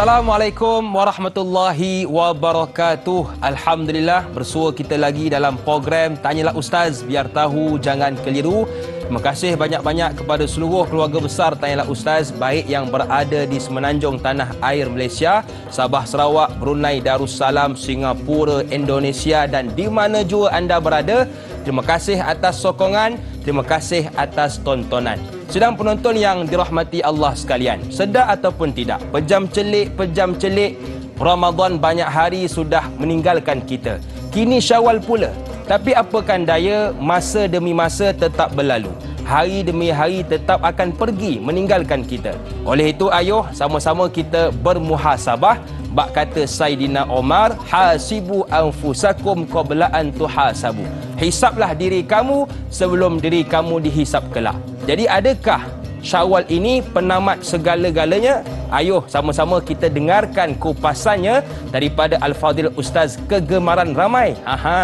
Assalamualaikum warahmatullahi wabarakatuh. Alhamdulillah, bersua kita lagi dalam program Tanyalah Ustaz, biar tahu jangan keliru. Terima kasih banyak-banyak kepada seluruh keluarga besar Tanyalah Ustaz, baik yang berada di semenanjung tanah air Malaysia, Sabah, Sarawak, Brunei, Darussalam, Singapura, Indonesia dan di mana jua anda berada. Terima kasih atas sokongan, terima kasih atas tontonan. Sedang penonton yang dirahmati Allah sekalian, sedar ataupun tidak, pejam celik, Ramadan banyak hari sudah meninggalkan kita. Kini Syawal pula. Tapi apakan daya, masa demi masa tetap berlalu. Hari demi hari tetap akan pergi meninggalkan kita. Oleh itu ayuh sama-sama kita bermuhasabah. Bak kata Saidina Omar, hasibu anfusakum qabla an tuhasabu. Hisablah diri kamu sebelum diri kamu dihisab kelak. Jadi adakah Syawal ini penamat segala-galanya? Ayuh sama-sama kita dengarkan kupasannya daripada Al-Fadhil Ustaz kegemaran ramai.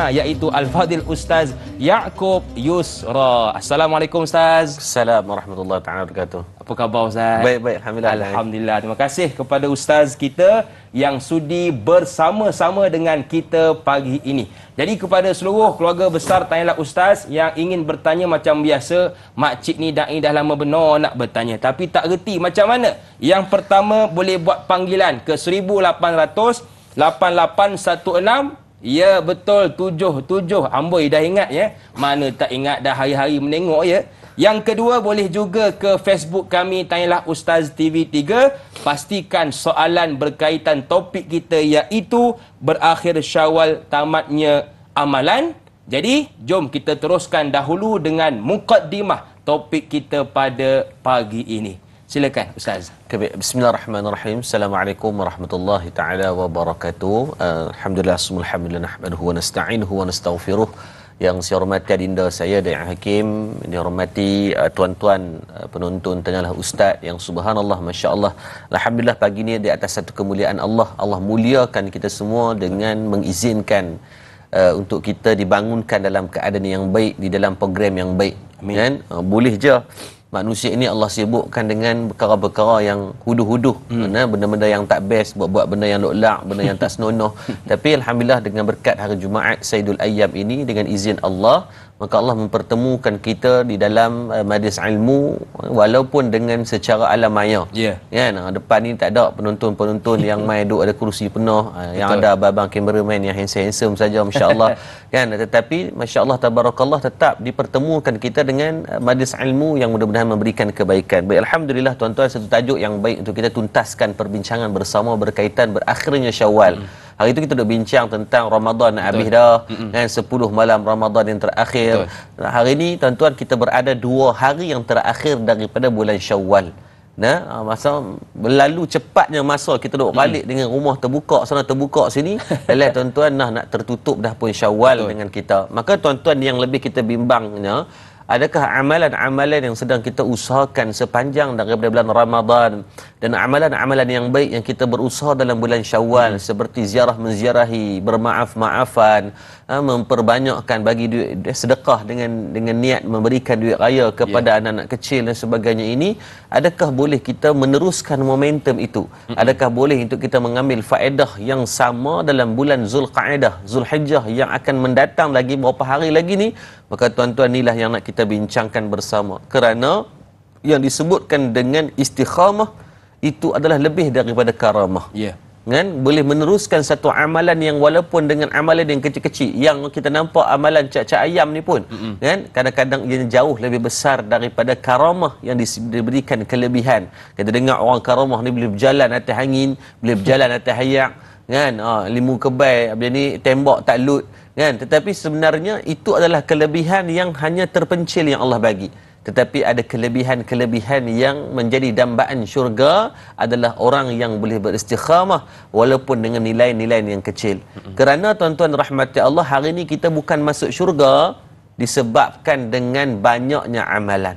Iaitu Al-Fadhil Ustaz Ya'qub Yusra. Assalamualaikum Ustaz. Assalamualaikum warahmatullahi wabarakatuh. Apa khabar Ustaz? Baik, alhamdulillah. Alhamdulillah. Terima kasih kepada Ustaz kita yang sudi bersama-sama dengan kita pagi ini. Jadi kepada seluruh keluarga besar Tanyalah Ustaz yang ingin bertanya macam biasa, makcik ni da'i dah lama benar nak bertanya tapi tak reti macam mana. Yang pertama boleh buat panggilan ke 1800 8816. Ya betul, 77. Amboi dah ingat ya. Mana tak ingat dah hari-hari menengok ya. Yang kedua boleh juga ke Facebook kami Tanyalah Ustaz TV3. Pastikan soalan berkaitan topik kita iaitu berakhir Syawal tamatnya amalan. Jadi jom kita teruskan dahulu dengan muqaddimah topik kita pada pagi ini. Silakan Ustaz. Bismillahirrahmanirrahim. Assalamualaikum warahmatullahi taala wabarakatuh. Alhamdulillah, alhamdulillah nahmaduhu wa nasta'inuhu wa nastaghfiruh. Yang saya hormati adinda saya Da'i Hakim, dihormati tuan-tuan penonton Tanyalah Ustaz yang subhanallah, masya-Allah. Alhamdulillah pagi ni di atas satu kemuliaan Allah. Allah muliakan kita semua dengan mengizinkan untuk kita dibangunkan dalam keadaan yang baik, di dalam program yang baik. Kan? Boleh je manusia ini Allah sibukkan dengan perkara-perkara yang huduh-huduh, benda-benda yang tak best, buat-buat benda yang lok-lak, benda yang tak senonoh. Tapi alhamdulillah dengan berkat hari Jumaat Saidul Ayyam ini, dengan izin Allah, maka Allah mempertemukan kita di dalam majlis ilmu walaupun dengan secara alam maya. Kan? Depan ni tak ada penonton-penonton yang main duduk ada kerusi penuh, yang ada abang-abang kameraman yang handsome saja, masya-Allah. Kan? Tetapi masya-Allah tabarakallah tetap dipertemukan kita dengan majlis ilmu yang mudah-mudahan memberikan kebaikan. Baik, alhamdulillah tuan-tuan, satu tajuk yang baik untuk kita tuntaskan perbincangan bersama berkaitan berakhirnya Syawal. Hari itu kita duk bincang tentang Ramadan nak habis dah, kan, 10 malam Ramadan yang terakhir. Hari ini tuan-tuan kita berada 2 hari yang terakhir daripada bulan Syawal. Masa berlalu cepatnya masa, kita duk balik dengan rumah terbuka sana terbuka sini. Dalam tuan-tuan nak tertutup dah pun Syawal dengan kita. Maka tuan-tuan yang lebih kita bimbangnya, adakah amalan-amalan yang sedang kita usahakan sepanjang daripada bulan Ramadan dan amalan-amalan yang baik yang kita berusaha dalam bulan Syawal, seperti ziarah menziarahi, bermaaf-maafan, memperbanyakkan bagi duit sedekah dengan niat memberikan duit raya kepada anak-anak kecil dan sebagainya ini, adakah boleh kita meneruskan momentum itu? Adakah boleh untuk kita mengambil faedah yang sama dalam bulan Zulqa'dah, Zulhijjah yang akan mendatang lagi berapa hari lagi ni? Maka tuan-tuan, inilah yang nak kita bincangkan bersama. Kerana yang disebutkan dengan istikhamah itu adalah lebih daripada karamah. Kan? Boleh meneruskan satu amalan yang walaupun dengan amalan yang kecil-kecil, yang kita nampak amalan cak-cak ayam ni pun, kan, kadang-kadang ia jauh lebih besar daripada karamah yang diberikan kelebihan. Kita dengar orang karamah ni boleh berjalan atas angin, boleh berjalan atas hayak, kan, limu kebai, apa ni, tembak tak lut, kan. Tetapi sebenarnya itu adalah kelebihan yang hanya terpencil yang Allah bagi. Tetapi ada kelebihan-kelebihan yang menjadi dambaan syurga adalah orang yang boleh beristikhamah walaupun dengan nilai-nilai yang kecil. Kerana tuan-tuan rahmati Allah, hari ini kita bukan masuk syurga disebabkan dengan banyaknya amalan,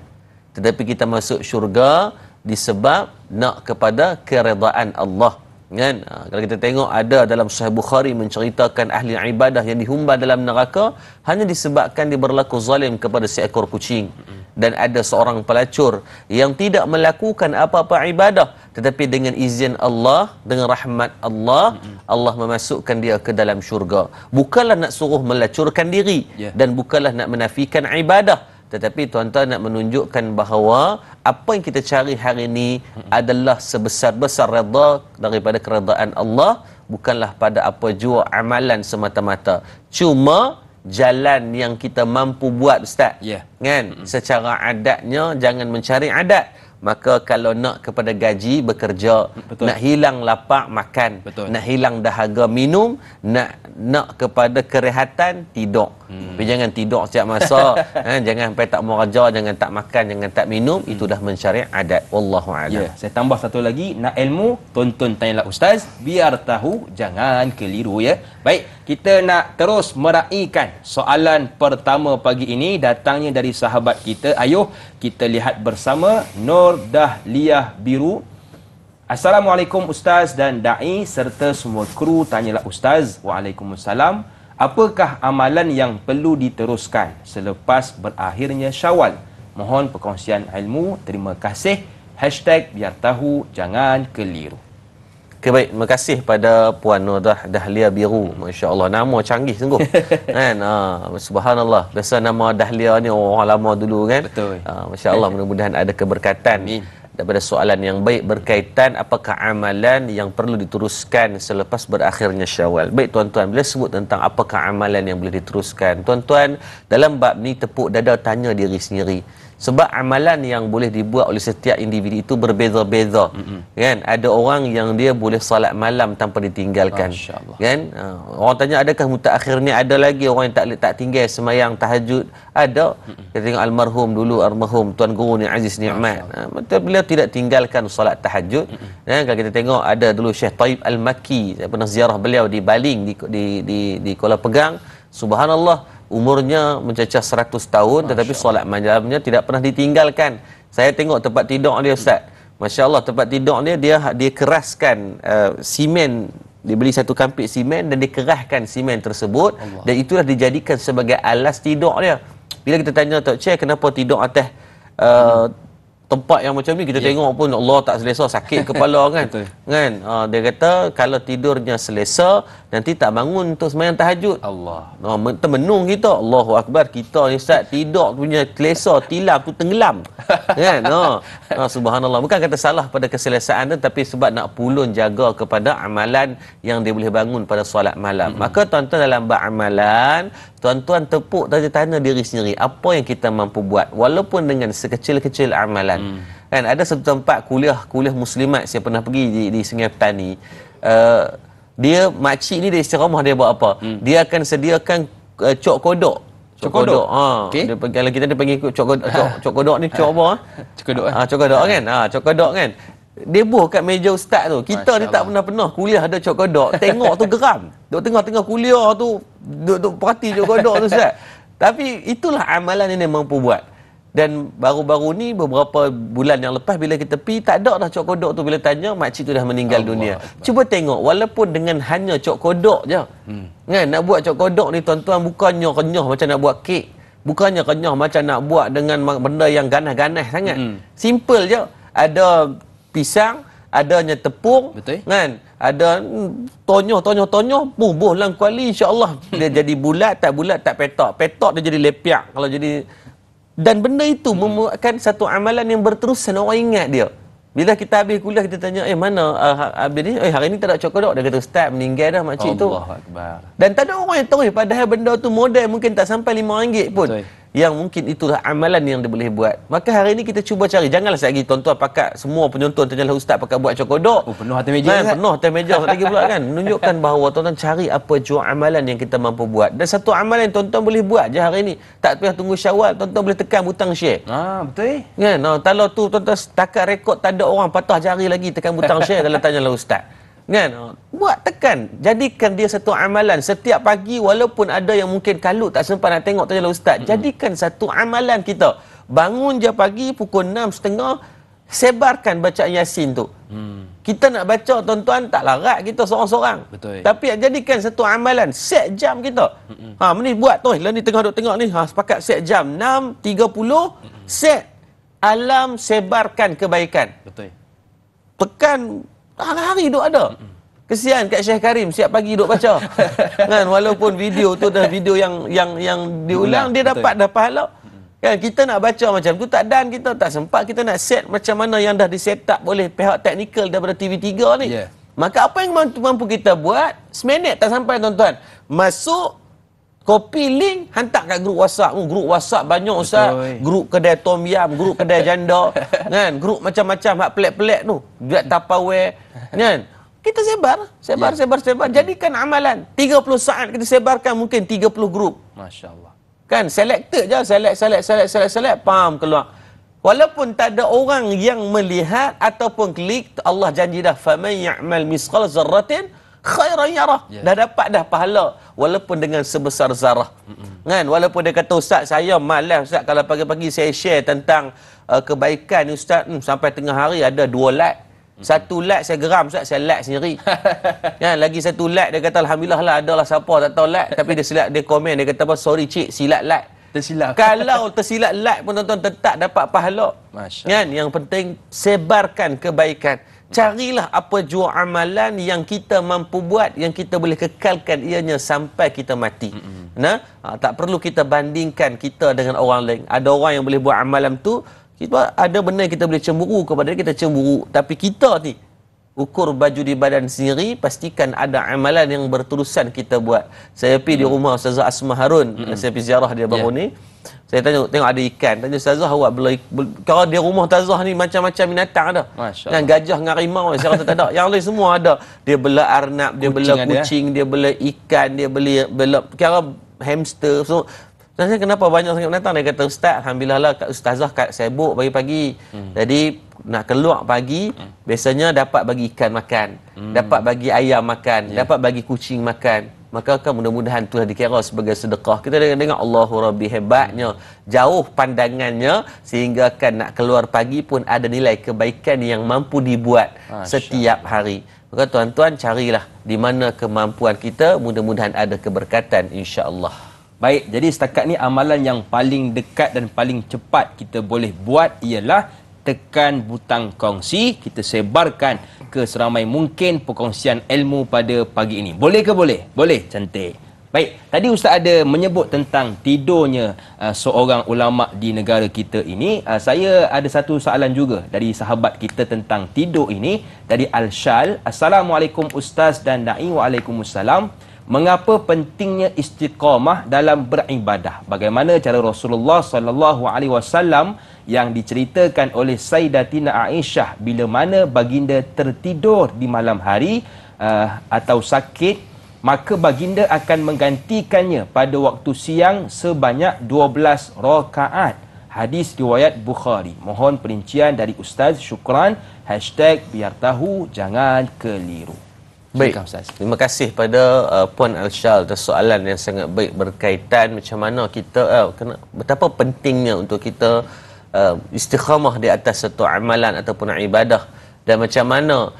tetapi kita masuk syurga disebab nak kepada keredaan Allah. Kan? Kalau kita tengok ada dalam Sahih Bukhari menceritakan ahli ibadah yang dihumban dalam neraka hanya disebabkan dia berlaku zalim kepada seekor kucing. dan ada seorang pelacur yang tidak melakukan apa-apa ibadah, tetapi dengan izin Allah, dengan rahmat Allah, Allah memasukkan dia ke dalam syurga. Bukanlah nak suruh melacurkan diri, dan bukanlah nak menafikan ibadah, tetapi tuan-tuan nak menunjukkan bahawa apa yang kita cari hari ini adalah sebesar-besar redha daripada keredaan Allah, bukanlah pada apa jua amalan semata-mata. Cuma jalan yang kita mampu buat, Ustaz. Kan? Secara adatnya jangan mencari adat. Maka kalau nak kepada gaji, bekerja. Betul. Nak hilang lapak, makan. Betul. Nak hilang dahaga, minum. Nak kepada kerehatan, tidur. Tapi jangan tidur setiap masa. Jangan sampai tak mau kerja, jangan tak makan, jangan tak minum. Itu dah mencari adat. Wallahu a'lam. Saya tambah satu lagi. Nak ilmu, tonton Tanyalah Ustaz. Biar tahu, jangan keliru ya. Baik, kita nak terus meraihkan soalan pertama pagi ini. Datangnya dari sahabat kita. Ayuh, kita lihat bersama. Nur Dahliah Biru. Assalamualaikum Ustaz dan Da'i serta semua kru Tanyalah Ustaz. Waalaikumsalam. Apakah amalan yang perlu diteruskan selepas berakhirnya Syawal? Mohon perkongsian ilmu. Terima kasih. #biar tahu jangan keliru. Okay, baik. Terima kasih pada Puan Nur Dahlia Biru. Masya Allah, nama canggih sungguh. Kan? Subhanallah. Biasa nama Dahlia ni orang lama dulu kan? Betul. Masya Allah, mudah-mudahan ada keberkatan. Amin. Daripada soalan yang baik berkaitan apakah amalan yang perlu diteruskan selepas berakhirnya Syawal. Baik tuan-tuan, bila sebut tentang apakah amalan yang boleh diteruskan, tuan-tuan, dalam bab ni tepuk dada tanya diri sendiri. Sebab amalan yang boleh dibuat oleh setiap individu itu berbeza-beza. Kan? Ada orang yang dia boleh salat malam tanpa ditinggalkan. Kan? Orang tanya adakah mutaakhir ni ada lagi orang yang tak tinggal semayang tahajud? Ada. Kita tengok almarhum dulu, almarhum Tuan Guru ni Aziz Ni'mat. Betul, beliau tidak tinggalkan salat tahajud. Kalau kita tengok ada dulu Syekh Taib Al-Makki, saya pernah ziarah beliau di Baling di Kuala Pegang. Subhanallah, umurnya mencecah 100 tahun, tetapi solat malamnya tidak pernah ditinggalkan. Saya tengok tempat tidur dia, Ustaz. Masya Allah, tempat tidur dia keraskan simen. Dia beli satu kampik simen dan dikeraskan simen tersebut. Allah. Dan itulah dijadikan sebagai alas tidur dia. Bila kita tanya Tok Cik kenapa tidur atas tempat yang macam ni, kita tengok pun Allah tak selesa, sakit kepala kan. Kan? Dia kata kalau tidurnya selesa, nanti tak bangun untuk sembahyang tahajud. Allah. Termenung kita. Allahu Akbar. Kita ni Ustaz tidur punya selesa, tilam tu tenggelam. Kan? Subhanallah. Bukan kata salah pada keselesaan tu, tapi sebab nak pulun jaga kepada amalan yang dia boleh bangun pada solat malam. Maka tuan-tuan dalam beramalan, tuan-tuan tepuk tanya diri sendiri apa yang kita mampu buat walaupun dengan sekecil-kecil amalan. Kan ada satu tempat kuliah muslimat saya pernah pergi di Sungai Petani. Dia makcik ni dia istiqamah, dia buat apa? Dia akan sediakan cok kodok. Cok kodok. Okay. Kalau kita dia panggil cok kodok ni cok apa? Cok kodok. Cok kodok kan? Cok kodok kan? Dia buh kat meja ustaz tu. Kita ni tak pernah kuliah ada cok kodok. Tengok tu geram. Duk tengah-tengah kuliah tu duk perhati cok kodok tu ustaz. Tapi itulah amalan yang dia mampu buat. Dan baru-baru ni beberapa bulan yang lepas bila kita pergi, tak ada dah cok kodok tu. Bila tanya, makcik tu dah meninggal dunia. Cuba tengok, walaupun dengan hanya cok kodok je. Kan, nak buat cok kodok ni tuan-tuan bukannya kenyah macam nak buat kek. Bukannya kenyah macam nak buat dengan benda yang ganas-ganas sangat. Simple je. Ada pisang, adanya tepung. Betul. Kan? Ada tonyoh, buh lang kuali, insya-Allah dia jadi bulat tak petak. Petak dia jadi lepiak. Kalau jadi, dan benda itu membuatkan satu amalan yang berterusan, orang ingat dia. Bila kita habis kuliah kita tanya, mana habis ni? Hari ni tak ada cokodok. Dia kata, Ustaz meninggal dah makcik tu. Allahuakbar. Dan tak ada orang yang tahu, padahal benda tu modal mungkin tak sampai RM5 pun. Betul. Yang mungkin itulah amalan yang dia boleh buat. Maka hari ini kita cuba cari. Janganlah sekali tuan-tuan pakat, semua penonton Tanyalah Ustaz pakat buat cokodok. Penuh atas meja. Penuh atas meja lagi pula kan. Menunjukkan bahawa tuan-tuan cari apa jua amalan yang kita mampu buat. Dan satu amalan yang tuan-tuan boleh buat je hari ini. Tak payah tunggu Syawal, tuan-tuan boleh tekan butang share. Betul. Kan? Kalau tu tuan-tuan setakat rekod tak ada orang patah jari lagi tekan butang share dalam Tanyalah Ustaz. Kan? Buat tekan, jadikan dia satu amalan setiap pagi, walaupun ada yang mungkin kalut tak sempat nak tengok Tanyalah Ustaz. Jadikan satu amalan kita. Bangun je pagi pukul 6.30, sebarkan bacaan Yasin tu. Kita nak baca tuan-tuan tak larat kita seorang-seorang. Betul. Tapi jadikan satu amalan, set jam kita. Ni buat tu, lah ni tengah duk tengok ni. Sepakat set jam 6.30, set alam sebarkan kebaikan. Betul. Tekan hari-hari duk ada. Kesian kat Syekh Karim siap pagi duk baca. Kan walaupun video tu dah video yang diulang, dia dapat dah pahala. Kan kita nak baca macam tu tak dan kita tak sempat, kita nak set macam mana yang dah di-set up oleh pihak teknikal daripada TV3 ni. Yeah. Maka apa yang mampu kita buat, seminit tak sampai tuan-tuan. Masuk, copy link, hantar kat grup WhatsApp. Grup WhatsApp banyak ustaz. Grup kedai tom yam, grup kedai janda, kan? Grup macam-macam hak pelik-pelik tu. Buat Tupperware, kan? Kita sebar. Jadikan amalan 30 saat kita sebarkan mungkin 30 grup. Masya-Allah. Kan selected je, select, pam keluar. Walaupun tak ada orang yang melihat ataupun klik, Allah janji dah faman ya'mal misqal zarratin khairan yarah. Dah dapat dah pahala walaupun dengan sebesar zarah. Kan walaupun dia kata ustaz saya malas ustaz kalau pagi-pagi saya share tentang kebaikan ni ustaz, sampai tengah hari ada 2 like. 1 like saya geram ustaz, saya like sendiri. Kan lagi 1 like dia kata alhamdulillah lah adalah siapa tak tahu like tapi dia silap dia komen dia kata apa sorry cik silap like. Tersilap. Kalau tersilap like pun tuan-tuan tetap dapat pahala. Kan yang penting sebarkan kebaikan. Carilah apa jua amalan yang kita mampu buat, yang kita boleh kekalkan ianya sampai kita mati. Tak perlu kita bandingkan kita dengan orang lain. Ada orang yang boleh buat amalan tu, kita ada benda yang kita boleh cemburu kepada dia, kita cemburu. Tapi kita ni ukur baju di badan sendiri, pastikan ada amalan yang berterusan kita buat. Saya pergi di rumah Ustazah Asma Harun, saya pergi ziarah dia baru ni. Saya tengok ada ikan. Tanya Ustazah awak kalau di rumah Ustazah ni macam-macam binatang ada. Kan gajah dengan harimau saya rasa tak ada. Yang lain semua ada. Dia bela arnab, dia bela kucing, dia bela ikan, dia bela kira hamster. So saya kenapa banyak sangat binatang? Dia kata ustaz alhamdulillah lah ustazah sibuk pagi-pagi. Jadi nak keluar pagi biasanya dapat bagi ikan makan, dapat bagi ayam makan, dapat bagi kucing makan. Maka kan mudah-mudahan itulah dikira sebagai sedekah. Kita dengar Allahu Rabbi hebatnya, jauh pandangannya sehingga kan nak keluar pagi pun ada nilai kebaikan yang mampu dibuat setiap hari. Maka tuan-tuan carilah di mana kemampuan kita, mudah-mudahan ada keberkatan insya-Allah. Baik, jadi setakat ni amalan yang paling dekat dan paling cepat kita boleh buat ialah tekan butang kongsi, kita sebarkan ke seramai mungkin perkongsian ilmu pada pagi ini. Boleh ke boleh? Boleh, cantik. Baik, tadi Ustaz ada menyebut tentang tidurnya seorang ulama di negara kita ini. Saya ada satu soalan juga dari sahabat kita tentang tidur ini, dari Al-Shal. Assalamualaikum Ustaz dan Da'i. Waalaikumsalam. Mengapa pentingnya istiqamah dalam beribadah? Bagaimana cara Rasulullah sallallahu alaihi wasallam yang diceritakan oleh Sayyidatina Aisyah bila mana baginda tertidur di malam hari atau sakit, maka baginda akan menggantikannya pada waktu siang sebanyak 12 rakaat. Hadis riwayat Bukhari. Mohon perincian dari Ustaz. Syukran. #biar tahu jangan keliru. Baik, terima kasih pada Puan Al-Shal atas soalan yang sangat baik berkaitan macam mana kita betapa pentingnya untuk kita istiqamah di atas satu amalan ataupun ibadah, dan macam mana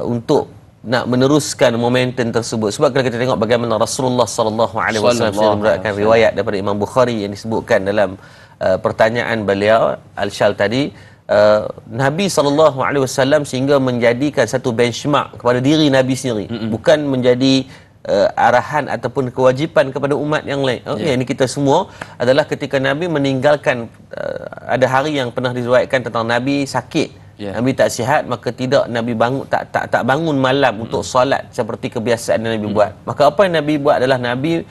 untuk nak meneruskan momentum tersebut. Sebab kalau kita tengok bagaimana Rasulullah sallallahu alaihi wasallam meriwayatkan riwayat daripada Imam Bukhari yang disebutkan dalam pertanyaan beliau Al-Shal tadi, Nabi SAW sehingga menjadikan satu benchmark kepada diri Nabi sendiri, bukan menjadi arahan ataupun kewajipan kepada umat yang lain. Ini kita semua adalah ketika Nabi meninggalkan, ada hari yang pernah diriwayatkan tentang Nabi sakit, Nabi tak sihat, maka tidak Nabi bangun, tak bangun malam untuk solat seperti kebiasaan yang Nabi buat. Maka apa yang Nabi buat adalah Nabi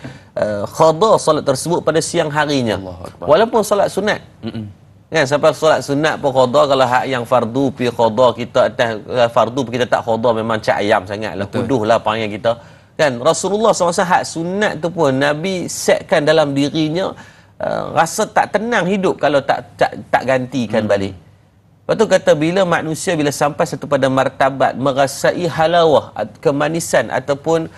qada solat tersebut pada siang harinya, walaupun solat sunat. Kan sampai solat sunat pun qada, kalau hak yang fardu pi qada, kita atas fardu kita tak qada, memang cak ayam sangatlah, kuduhlah panggil kita. Kan Rasulullah SAW hak sunat tu pun Nabi setkan dalam dirinya, rasa tak tenang hidup kalau tak gantikan balik. Lepas tu kata bila manusia bila sampai satu pada martabat merasai halawah, kemanisan ataupun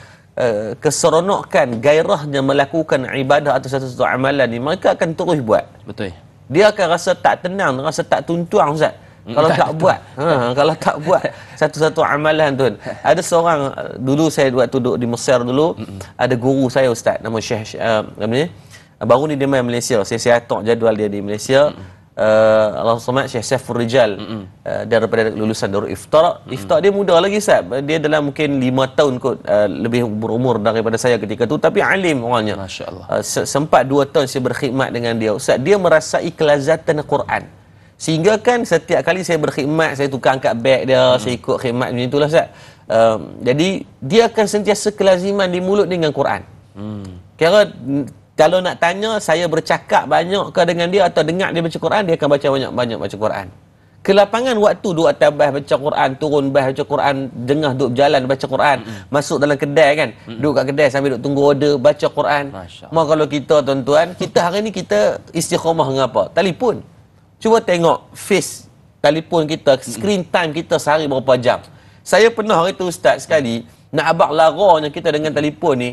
keseronokan, gairahnya melakukan ibadah atau satu amalan ni, mereka akan terus buat. Betul. Dia akan rasa tak tenang, rasa tak tuntuang Ustaz. Kalau tak buat, kalau tak buat satu-satu amalan tu. Ada seorang dulu saya waktu duduk di Mesir dulu, ada guru saya ustaz nama Syekh namanya. Baru ni dia main Malaysia. Saya atok jadual dia di Malaysia. Allah Samad Syekh Saiful Rijal daripada lulusan Darul Iftar. Iftar dia muda lagi Ustaz. Dia dalam mungkin 5 tahun kot lebih berumur daripada saya ketika tu, tapi alim orangnya. Masya-Allah. Sempat 2 tahun saya berkhidmat dengan dia. Ustaz, dia merasai kelazatan Quran. Sehingga kan setiap kali saya berkhidmat, saya tukar angkat beg dia, saya ikut khidmat macam itulah Ustaz. Jadi dia akan sentiasa kelaziman di mulut dengan Quran. Kira kalau nak tanya saya bercakap banyak ke dengan dia atau dengar dia baca Quran, dia akan baca banyak-banyak baca Quran. Kelapangan waktu duduk atas bas baca Quran, turun bas baca Quran, jengah duduk berjalan baca Quran, masuk dalam kedai kan, duduk kat kedai sambil duduk tunggu order baca Quran. Mau kalau kita tuan-tuan, kita hari ni kita istiqamah dengan apa? Telefon. Cuba tengok face telefon kita, screen time kita sehari berapa jam. Saya pernah hari tu ustaz sekali nak abang laranya kita dengan telefon ni,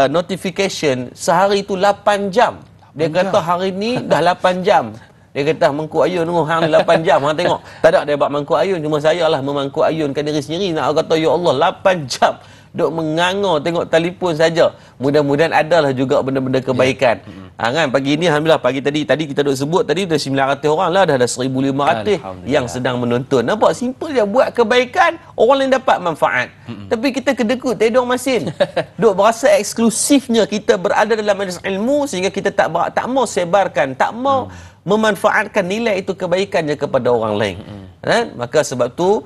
notification sehari tu 8 jam. Dia kata hari ni dah 8 jam. Dia kata mangkuk ayun tunggu hang 8 jam hang tengok. Tak ada dia buat mangkuk ayun, cuma saya lah memangkuk ayunkan diri sendiri. Nak kata ya Allah 8 jam duk menganga tengok telefon saja. Mudah-mudahan adalah juga benda-benda kebaikan. Kan pagi ni alhamdulillah, pagi tadi kita duk sebut tadi dah 900 orang lah, dah ada 1500 yang sedang menonton. Nampak simple je, buat kebaikan orang lain dapat manfaat. Tapi kita kedekut tidur masin. Duk berasa eksklusifnya kita berada dalam majlis ilmu sehingga kita tak mau sebarkan, tak mau memanfaatkan nilai itu kebaikannya kepada orang lain. Kan? Maka sebab tu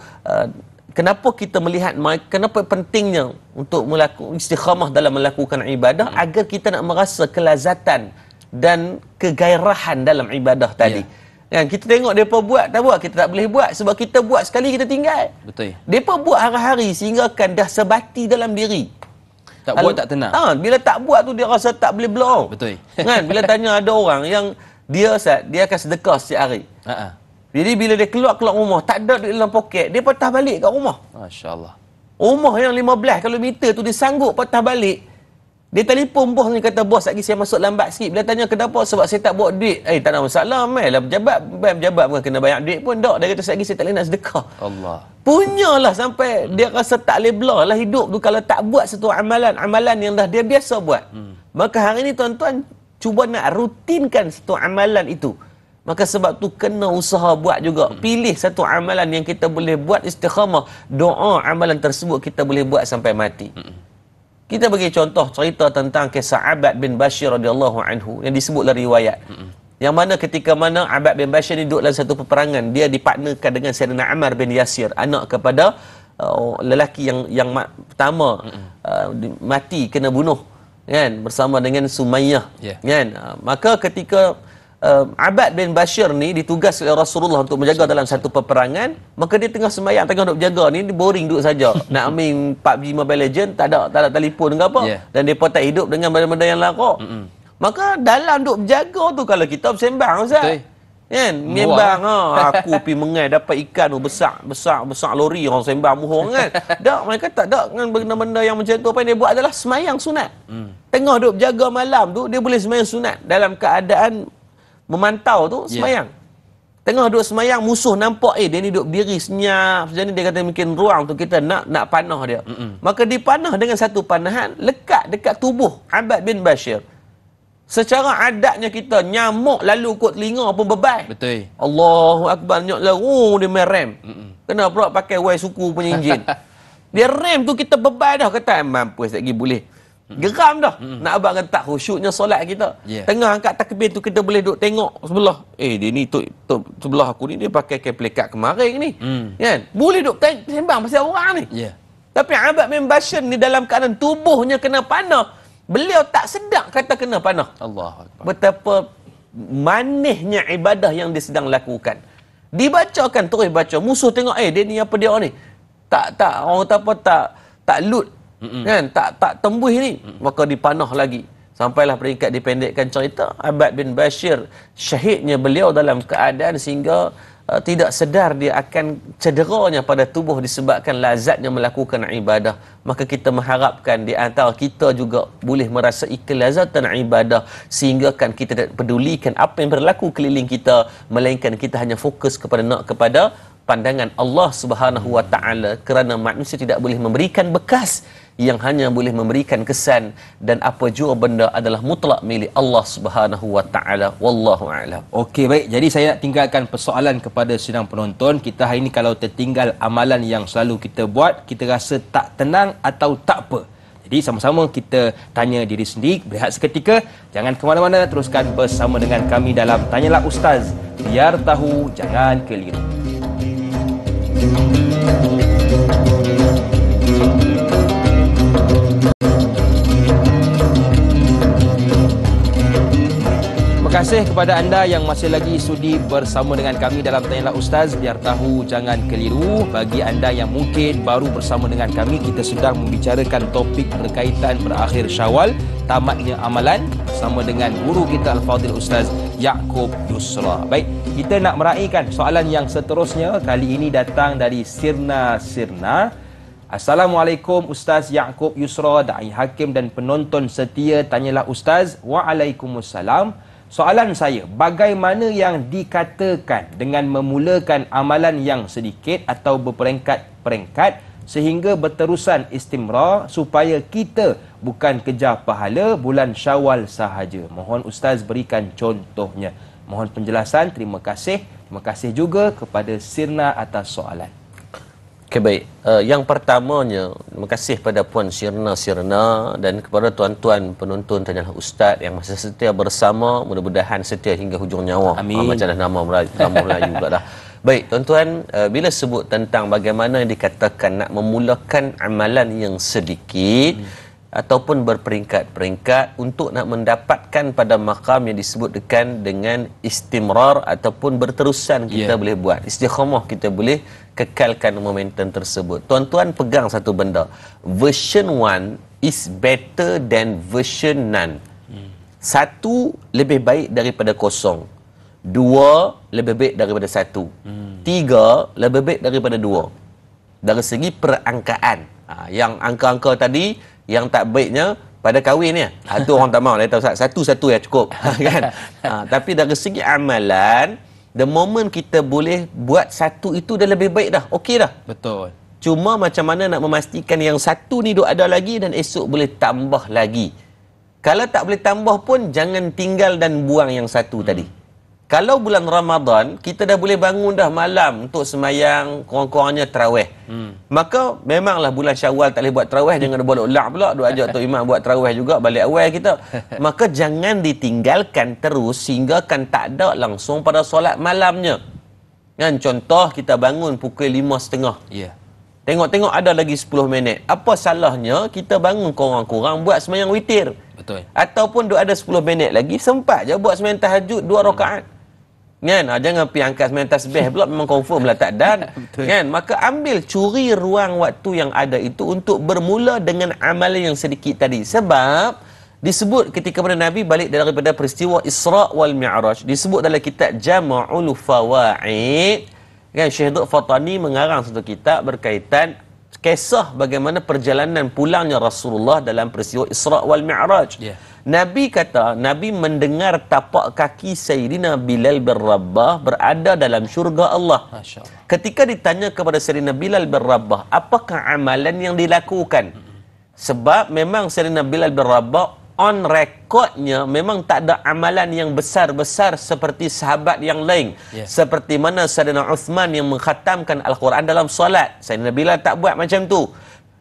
kenapa kita melihat kenapa pentingnya untuk melakukan istiqamah dalam melakukan ibadah agar kita nak merasa kelazatan dan kegairahan dalam ibadah tadi. Kan kita tengok depa buat, tak buat kita tak boleh buat sebab kita buat sekali kita tinggal. Betul. Depa buat hari-hari sehingga kan dah sebati dalam diri. Tak buat tak tenang. Bila tak buat tu dia rasa tak boleh blow. Betul. Kan bila tanya ada orang yang dia akan sedekah setiap hari. Jadi bila dia keluar rumah, tak ada duit dalam poket, dia patah balik kat rumah. Masya-Allah. Rumah yang 15 kilometer tu dia sanggup patah balik. Dia telefon bos ni kata, "Bos, lagi saya masuk lambat sikit." Bila tanya kenapa? Sebab saya tak bawa duit. Tak ada masalah, lah pejabat bukan kena banyak duit pun tak. Dia kata lagi saya tak boleh nak sedekah. Allah. Punyalah sampai dia rasa tak boleh belah lah hidup tu kalau tak buat satu amalan yang dah dia biasa buat. Maka hari ni tuan-tuan cuba nak rutinkan satu amalan itu. Maka sebab tu kena usaha buat juga. Pilih satu amalan yang kita boleh buat istiqamah. Doa amalan tersebut kita boleh buat sampai mati. Kita bagi contoh cerita tentang kisah Abad bin Bashir radhiyallahu anhu yang disebut dalam riwayat. Yang mana ketika mana Abad bin Bashir ni duduk dalam satu peperangan, dia dipartnerkan dengan Sayyidina Ammar bin Yasir, anak kepada lelaki yang pertama mati kena bunuh kan bersama dengan Sumayyah kan. Maka ketika Abad bin Bashir ni ditugas oleh Rasulullah untuk menjaga dalam satu peperangan, maka dia tengah sembahyang, tengah duk jaga ni, dia boring duduk saja. Nak main PUBG Mobile Legend, tak ada telefon ke apa. Dan depa tak hidup dengan benda-benda yang larak. Maka dalam duk berjaga tu kalau kita bersembang Ustaz. Kan? Membang aku pergi mengai dapat ikan tu besar lori orang sembang muhung kan. Tak, mereka tak ada dengan benda-benda yang macam tu. Apa yang dia buat adalah sembahyang sunat. Tengah duk berjaga malam tu, dia boleh sembahyang sunat dalam keadaan memantau tu semayang. Tengah duduk semayang, musuh nampak dia ni duduk berdiri senyap macam ni, dia kata mungkin ruang tu kita nak panah dia. Maka dipanah dengan satu panahan lekat dekat tubuh Abad bin Bashir. Secara adatnya kita nyamuk lalu kot telinga pun bebal. Betul. Allahu akbar, nyok lah dia main rem. Kena pula pakai wai suku punya enjin. Dia rem tu kita bebal dah, kata mampus lagi boleh. Geram dah. Nak abang kata tak khusyuknya solat kita. Tengah angkat takbir tu kita boleh duk tengok sebelah. Dia ni tu sebelah aku ni dia pakai plekat kemarin ni. Kan? Boleh duk sembang pasal orang ni. Tapi Abad bin Bashir ni dalam keadaan tubuhnya kena panah, beliau tak sedar kata kena panah. Allahu akbar. Betapa manisnya ibadah yang dia sedang lakukan. Dibacakan terus baca. Musuh tengok dia ni apa dia ni. Tak orang kata apa tak loot. Kan tak tembus ni, maka dipanah lagi sampailah peringkat dipendekkan cerita Abad bin Bashir syahidnya beliau dalam keadaan sehingga tidak sedar dia akan cederanya pada tubuh disebabkan lazatnya melakukan ibadah. Maka kita mengharapkan di antara kita juga boleh merasai kelazatan ibadah sehingga kan kita tidak pedulikan apa yang berlaku keliling kita, melainkan kita hanya fokus kepada pandangan Allah Subhanahu wa taala, kerana manusia tidak boleh memberikan bekas yang hanya boleh memberikan kesan, dan apa jua benda adalah mutlak milik Allah Subhanahu wa taala. Wallahu a'lam. Okey, baik. Jadi saya nak tinggalkan persoalan kepada sidang penonton. Kita hari ini kalau tertinggal amalan yang selalu kita buat, kita rasa tak tenang atau tak apa. Jadi sama-sama kita tanya diri sendiri, berehat seketika. Jangan ke mana-mana, teruskan bersama dengan kami dalam Tanyalah Ustaz. Biar tahu, jangan keliru. Terima kasih kepada anda yang masih lagi sudi bersama dengan kami dalam Tanyalah Ustaz. Biar tahu, jangan keliru. Bagi anda yang mungkin baru bersama dengan kami, kita sedang membicarakan topik berkaitan berakhir Syawal, tamatnya amalan, bersama dengan guru kita Al-Fadhil Ustaz Ya'qub Yusra. Baik, kita nak meraihkan soalan yang seterusnya. Kali ini datang dari Sirna. Assalamualaikum Ustaz Ya'qub Yusra, Da'i Hakim dan penonton setia Tanyalah Ustaz. Waalaikumsalam. Soalan saya, bagaimana yang dikatakan dengan memulakan amalan yang sedikit atau berperingkat-peringkat sehingga berterusan istimrar supaya kita bukan kejar pahala bulan Syawal sahaja? Mohon Ustaz berikan contohnya. Mohon penjelasan. Terima kasih. Terima kasih juga kepada Sirna atas soalan. Okay, baik. Yang pertamanya, terima kasih kepada Puan Sirna dan kepada tuan-tuan penonton Tanyalah Ustaz yang masih setia bersama, mudah-mudahan setia hingga hujung nyawa. Amin. Macam dah nama Melayu pula dah. Baik, tuan-tuan, bila sebut tentang bagaimana yang dikatakan nak memulakan amalan yang sedikit ataupun berperingkat-peringkat untuk nak mendapatkan pada makam yang disebutkan dengan istimrar ataupun berterusan kita boleh buat. Istiqamah kita boleh kekalkan momentum tersebut. Tuan-tuan pegang satu benda. Version 1 is better than version none. Satu lebih baik daripada kosong. Dua lebih baik daripada satu. Tiga lebih baik daripada dua. Dari segi perangkaan. Yang angka-angka tadi, yang tak baiknya pada kahwin ni. Itu orang tak mahu. Satu-satu ya cukup. Kan? Tapi dari segi amalan, the moment kita boleh buat satu itu dah lebih baik dah. Okey dah. Betul. Cuma macam mana nak memastikan yang satu ni duk ada lagi dan esok boleh tambah lagi. Kalau tak boleh tambah pun, jangan tinggal dan buang yang satu tadi. Kalau bulan Ramadan, kita dah boleh bangun dah malam untuk semayang, kurang-kurangnya tarawih. Maka memanglah bulan Syawal tak boleh buat tarawih, jangan boleh ulak pula, duk ajak Tok Imam buat tarawih juga, balik awal kita. Maka jangan ditinggalkan terus sehingga kan tak ada langsung pada solat malamnya. Kan contoh kita bangun pukul 5.30. Ya. Tengok-tengok ada lagi 10 minit. Apa salahnya kita bangun kurang-kurang buat semayang witir? Betul. Ataupun duk ada 10 minit lagi, sempat je buat semayang tahajud 2 rakaat. Kan? Jangan pergi angkat semayang tasbih pula, memang confirm lah tak dan. Kan? Maka ambil, curi ruang waktu yang ada itu untuk bermula dengan amalan yang sedikit tadi. Sebab disebut ketika mana Nabi balik daripada peristiwa Isra' wal Mi'raj, disebut dalam kitab Jama'ul Fawaid, kan, Syekh Dr. Fatani mengarang satu kitab berkaitan kisah bagaimana perjalanan pulangnya Rasulullah dalam peristiwa Isra' wal Mi'raj. Nabi kata, Nabi mendengar tapak kaki Sayyidina Bilal bin Rabah berada dalam syurga Allah. Masya Allah. Ketika ditanya kepada Sayyidina Bilal bin Rabah, apakah amalan yang dilakukan? Sebab memang Sayyidina Bilal bin Rabah on recordnya memang tak ada amalan yang besar-besar seperti sahabat yang lain. Seperti mana Sayyidina Uthman yang mengkhatamkan Al-Quran dalam solat. Sayyidina Bilal tak buat macam tu.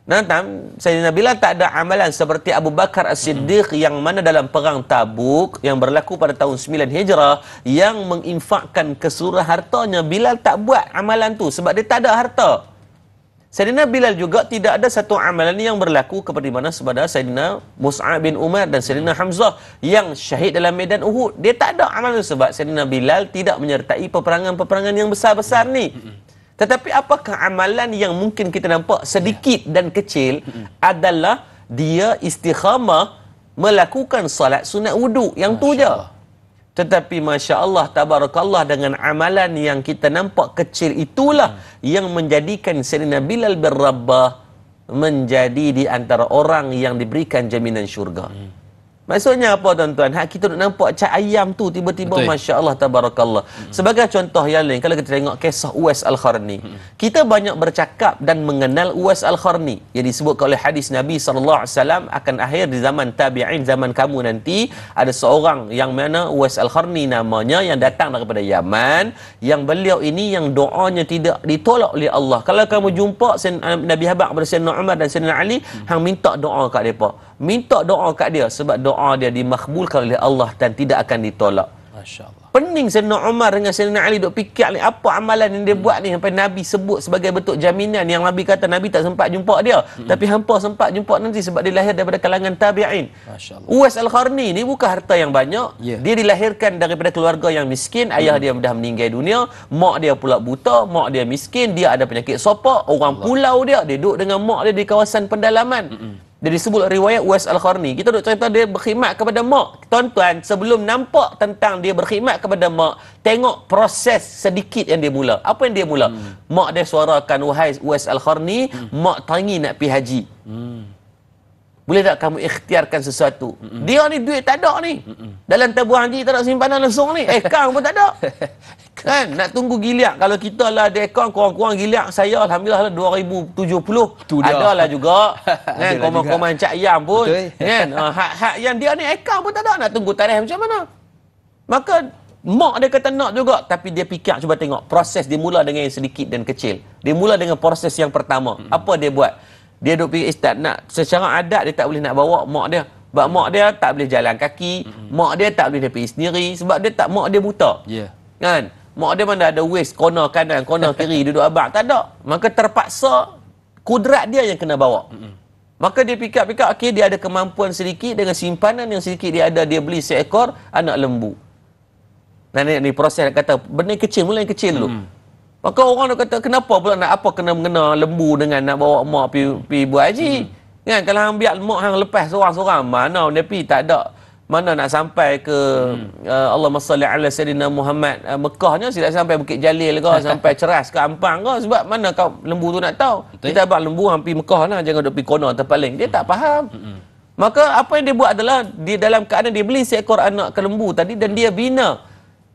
Sayyidina Bilal tak ada amalan seperti Abu Bakar As-Siddiq yang mana dalam perang Tabuk yang berlaku pada tahun 9 Hijrah yang menginfakkan keseluruhan hartanya. Bilal tak buat amalan tu sebab dia tak ada harta. Sayyidina Bilal juga tidak ada satu amalan yang berlaku seperti mana sepada Sayyidina Mus'ab bin Umar dan Sayyidina Hamzah yang syahid dalam medan Uhud. Dia tak ada amalan sebab Sayyidina Bilal tidak menyertai peperangan-peperangan yang besar-besar ni. Tetapi apakah amalan yang mungkin kita nampak sedikit dan kecil adalah dia istiqamah melakukan salat sunat wudu. Yang tu je. Tetapi Masya Allah, Tabarakallah, dengan amalan yang kita nampak kecil itulah yang menjadikan Sayyidina Bilal bin Rabah menjadi di antara orang yang diberikan jaminan syurga. Maksudnya apa tuan-tuan? Hak kita nak nampak cak ayam tu tiba-tiba Masya Allah, Tabarakallah. Sebagai contoh yang lain, kalau kita tengok kisah Uwais Al-Qarni, kita banyak bercakap dan mengenal Uwais Al-Qarni yang disebutkan oleh hadis Nabi SAW akan akhir di zaman tabi'in, zaman kamu nanti ada seorang yang mana Uwais Al-Qarni namanya, yang datang daripada Yaman, yang beliau ini yang doanya tidak ditolak oleh Allah. Kalau kamu jumpa Nabi Habak kepada Sayyidina Umar dan Sayyidina Ali, hang minta doa kat mereka, minta doa kat dia, sebab doa dia dimakbulkan oleh Allah dan tidak akan ditolak. Masya Allah. Pening Sayyidina Umar dengan Sayyidina Ali duk fikir ni, apa amalan yang dia buat ni sampai Nabi sebut sebagai bentuk jaminan, yang Nabi kata Nabi tak sempat jumpa dia, tapi hampa sempat jumpa nanti sebab dia lahir daripada kalangan tabi'in. Masya Allah. Uwais Al-Qarni ni bukan harta yang banyak. Dia dilahirkan daripada keluarga yang miskin. Ayah dia dah meninggal dunia, mak dia pula buta, mak dia miskin, dia ada penyakit sopak, orang pulau dia duduk dengan mak dia di kawasan pendalaman. Dia disebut riwayat Uwais Al-Qarni. Kita duk cerita dia berkhidmat kepada mak. Tuan-tuan, sebelum nampak tentang dia berkhidmat kepada mak, tengok proses sedikit yang dia mula. Apa yang dia mula? Mak dia suarakan, wahai Uwais Al-Qarni, mak teringin nak pergi haji. Boleh tak kamu ikhtiarkan sesuatu? Dia ni duit tak ada ni. Dalam tabung haji tak ada simpanan langsung ni. Akaun pun tak ada. Kan? Nak tunggu giliak. Kalau kita lah ada akaun, kurang-kurang giliak saya Alhamdulillah lah 2070. Adalah juga. Kan? Komen-komen Cak Yam pun. Kan? Hak yang dia ni akaun pun tak ada. Nak tunggu tarikh macam mana? Maka mak dia kata nak juga, tapi dia fikir, cuba tengok proses dia mula dengan yang sedikit dan kecil. Dia mula dengan proses yang pertama. Apa dia buat? Dia duk fikir, Ustaz, nak secara adat dia tak boleh nak bawa mak dia. Sebab mak dia tak boleh jalan kaki, mak dia tak boleh dia pergi sendiri sebab dia tak, mak dia buta. Kan? Mak dia mana ada waist, corner kanan, corner kiri, duduk abang, tak ada. Maka terpaksa kudrat dia yang kena bawa. Maka dia fikir-fikir, okey, dia ada kemampuan sedikit, dengan simpanan yang sedikit dia ada, dia beli seekor anak lembu. Nah, ni proses kata benda kecil, mula yang kecil dulu. Maka orang dia kata, kenapa pula nak apa kena-mengena lembu dengan nak bawa mak pergi buat haji? Kan, kalau hang biar mak hang lepas seorang-seorang, mana dia pergi, tak ada. Mana nak sampai ke Allahumma salli ala Sayyidina Muhammad, Mekahnya sila sampai Bukit Jalil ke, sampai Ceras ke Ampang ke, sebab mana kau lembu tu nak tahu. Kita abang lembu hampir Mekah lah, jangan duk pergi kono terpaling. Dia tak faham. Maka apa yang dia buat adalah, dia dalam keadaan dia beli seekor anak lembu tadi dan dia bina.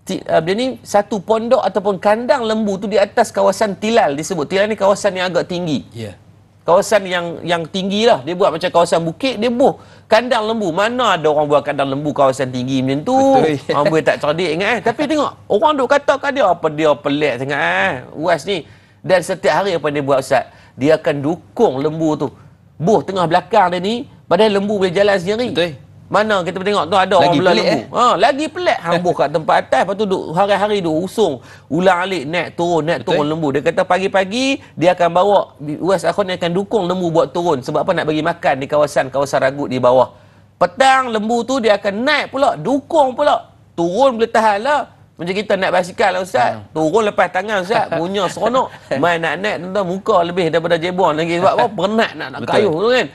Dia ni satu pondok ataupun kandang lembu tu di atas kawasan Tilal. Disebut Tilal ni kawasan yang agak tinggi. Kawasan yang tinggi lah. Dia buat macam kawasan bukit, dia buh kandang lembu. Mana ada orang buat kandang lembu kawasan tinggi macam tu? Orang boleh tak cerdik ingat Tapi tengok, orang duk kata kat dia, apa dia pelik sangat Uwais ni. Dan setiap hari apa dia buat, Ustaz? Dia akan dukung lembu tu. Buh tengah belakang dia ni, padahal lembu boleh jalan sendiri. Mana kita tengok tu ada orang belah lembu. Lagi pelik. Hambuh kat tempat atas, lepas tu duk hari-hari duk usung ulang-alik naik turun lembu. Dia kata pagi-pagi dia akan bawa, Uwais Al-Qarni akan dukung lembu buat turun. Sebab apa? Nak bagi makan di kawasan ragut di bawah. Petang lembu tu dia akan naik pula, dukung pula. Turun boleh tahan lah. Macam kita naik basikal lah, Ustaz. Turun lepas tangan, Ustaz. Punya seronok. Main nak naik, muka lebih daripada jebon lagi. Sebab apa? Penat nak kayuh tu kan.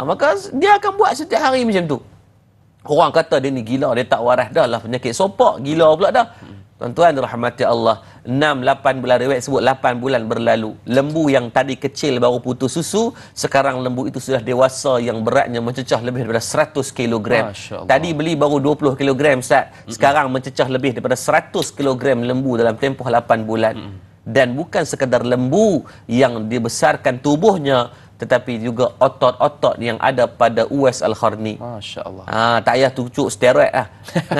Maka dia akan buat setiap hari macam tu. Orang kata dia ni gila, dia tak waras dah lah, penyakit sopak, gila pula dah. Tuan-tuan dirahmati Allah, 6-8 bulan, riwayat sebut 8 bulan berlalu. Lembu yang tadi kecil baru putus susu, sekarang lembu itu sudah dewasa yang beratnya mencecah lebih daripada 100 kg. Tadi beli baru 20 kg, Ustaz. Sekarang mencecah lebih daripada 100 kg lembu dalam tempoh 8 bulan. Dan bukan sekadar lembu yang dibesarkan tubuhnya, tetapi juga otot-otot yang ada pada Uwais Al-Qarni. Masya Allah. Tak payah tucuk steroid lah.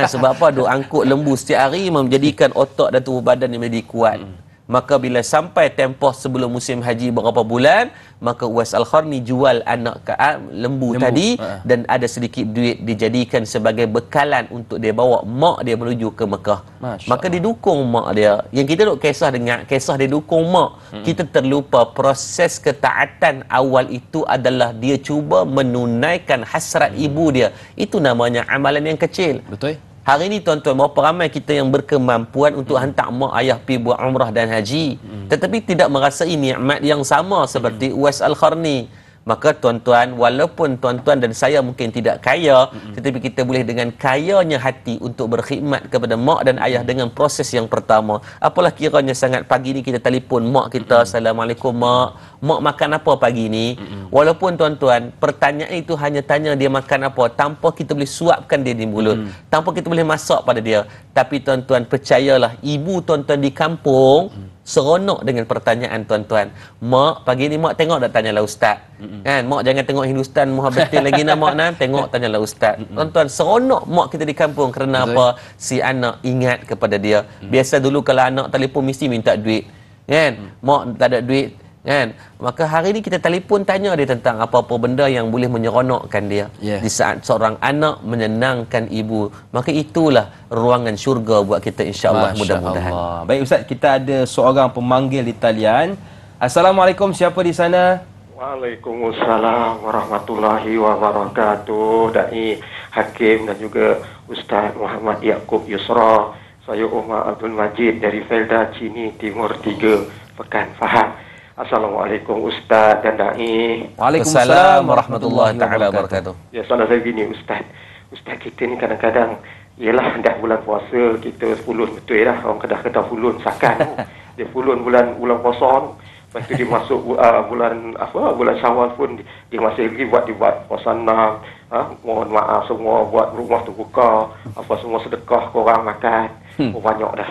Sebab apa? Duk angkut lembu setiap hari menjadikan otot dan tubuh badan yang menjadi kuat. Maka bila sampai tempoh sebelum musim haji berapa bulan, maka Uwais Al-Qarni jual anak lembu tadi dan ada sedikit duit dijadikan sebagai bekalan untuk dia bawa mak dia menuju ke Mekah. Maka dia dukung mak dia. Yang kita duk kisah dia dukung mak. Kita terlupa proses ketaatan awal itu adalah dia cuba menunaikan hasrat ibu dia. Itu namanya amalan yang kecil. Betul. Hari ini tuan-tuan, berapa ramai kita yang berkemampuan untuk hantar mak ayah pergi buat umrah dan haji, tetapi tidak merasai nikmat yang sama seperti Uwais Al-Qarni. Maka tuan-tuan, walaupun tuan-tuan dan saya mungkin tidak kaya, tetapi kita boleh dengan kayanya hati untuk berkhidmat kepada mak dan ayah dengan proses yang pertama. Apalah kiranya sangat pagi ni kita telefon mak kita, Assalamualaikum mak, mak makan apa pagi ni? Walaupun tuan-tuan, pertanyaan itu hanya tanya dia makan apa, tanpa kita boleh suapkan dia di mulut, tanpa kita boleh masak pada dia. Tapi tuan-tuan, percayalah, ibu tuan-tuan di kampung seronok dengan pertanyaan tuan-tuan. Mak, pagi ni mak tengok tak tanyalah ustaz. Kan, mak jangan tengok Hindustan Muhabbatin lagi nak mak nak tengok tanyalah ustaz. Tuan-tuan, seronok mak kita di kampung kerana apa? Si anak ingat kepada dia. Biasa dulu kalau anak telefon mesti minta duit. Kan? Mak tak ada duit, kan? Maka hari ni kita telefon tanya dia tentang apa-apa benda yang boleh menyeronokkan dia. Di saat seorang anak menyenangkan ibu, maka itulah ruangan syurga buat kita, insya-Allah, mudah-mudahan. Baik ustaz, kita ada seorang pemanggil di talian. Assalamualaikum, siapa di sana? Waalaikumsalam warahmatullahi wabarakatuh. Dai Hakim dan juga Ustaz Muhammad Yaakob Yusra. Saya Umar Abdul Majid dari Felda Cini Timur 3, Pekan Faham. Assalamualaikum Ustaz dan Dai. Waalaikumsalam warahmatullahi wabarakatuh. Ya, soalan saya gini Ustaz. Ustaz, kita ni kadang-kadang, ialah dah bulan puasa, kita fulun betul lah. Orang Kedah fulun sakan. Dia fulun bulan puasa. Lepas tu dia masuk bulan Syawal pun dia masih lagi buat puasa. Mohon maaf semua, buat rumah tu buka, apa semua sedekah korang makan. Banyak dah.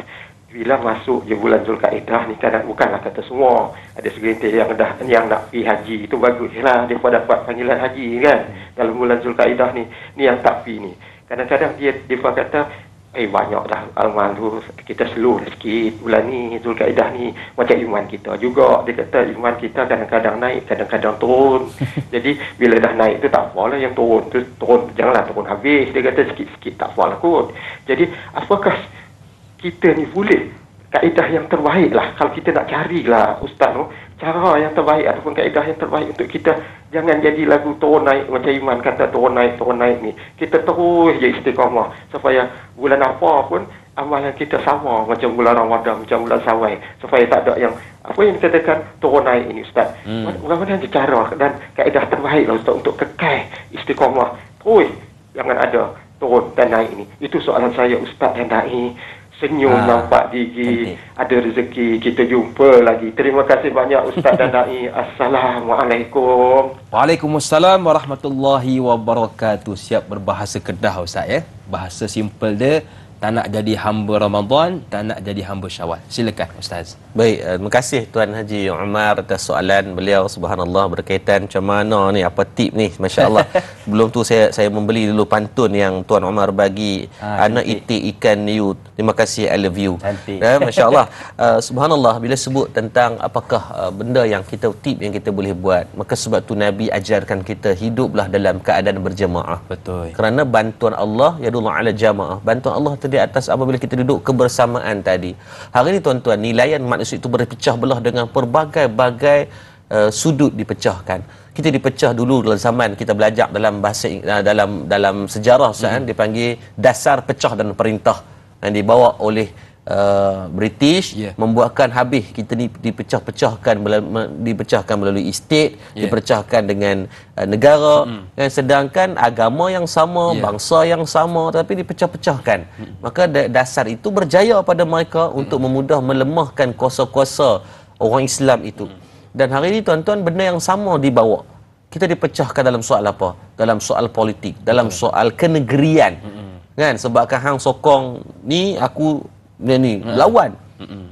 Bila masuk je bulan Zulkaidah ni, kadang bukanlah kata semua, ada segelintir yang nak pergi haji, itu baguslah dia dapat panggilan haji kan dalam bulan Zulkaidah ni yang tak pergi ni. Kadang-kadang dia kata banyak dah almalu, kita slow sikit bulan ni Zulkaidah ni, macam iman kita juga. Dia kata iman kita kadang-kadang naik, kadang-kadang turun. Jadi bila dah naik tu tak apalah, yang turun tu turun, janganlah turun habis. Dia kata sikit-sikit tak apalah kot. Jadi apakah kita ni boleh kaedah yang terbaik lah, kalau kita nak carilah Ustaz tu, cara yang terbaik ataupun kaedah yang terbaik untuk kita jangan jadi lagu turun naik, macam Iman kata turun naik ni. Kita terus je istiqamah supaya bulan apa pun amalan kita sama macam bulan Ramadan, macam bulan Syawal, supaya tak ada yang apa yang dikatakan turun naik ini Ustaz. Bagaimana cara dan kaedah terbaik lah Ustaz untuk kekal istiqamah, terus jangan ada turun dan naik ini. Itu soalan saya Ustaz dan Dai. Senyum nampak gigi, ada rezeki kita jumpa lagi. Terima kasih banyak Ustaz dan Dai. Assalamualaikum. Waalaikumsalam warahmatullahi wabarakatuh. Siap berbahasa Kedah Ustaz ya. Bahasa simple dia, tak nak jadi hamba Ramadan, tak nak jadi hamba Syawal. Silakan Ustaz. Baik, terima kasih Tuan Haji Umar atas soalan beliau. Subhanallah, berkaitan macam mana ni, apa tip ni, masya-Allah. Belum tu saya membeli dulu pantun yang Tuan Umar bagi, anak itik ikan niu, terima kasih, I love you. Masya-Allah. Subhanallah, bila sebut tentang apakah benda yang kita, tip yang kita boleh buat, maka sebab tu Nabi ajarkan kita hiduplah dalam keadaan berjemaah. Betul. Kerana bantuan Allah yadullah ala jamaah. Bantuan Allah di atas apabila kita duduk kebersamaan tadi. Hari ini tuan-tuan, nilaian manusia itu berpecah belah dengan pelbagai-bagai sudut dipecahkan. Kita dipecah dulu dalam zaman kita belajar dalam bahasa dalam sejarah dipanggil dasar pecah dan perintah yang dibawa oleh British, membuatkan habis kita ni dipecahkan melalui estate, dipecahkan dengan negara, sedangkan agama yang sama, bangsa yang sama, tapi dipecah-pecahkan. Maka dasar itu berjaya pada mereka untuk memudah melemahkan kuasa-kuasa orang Islam itu. Dan hari ini tuan-tuan, benda yang sama dibawa. Kita dipecahkan dalam soal apa? Dalam soal politik, dalam soal kenegerian. Kan, sebabkan hang sokong ni, aku ni lawan,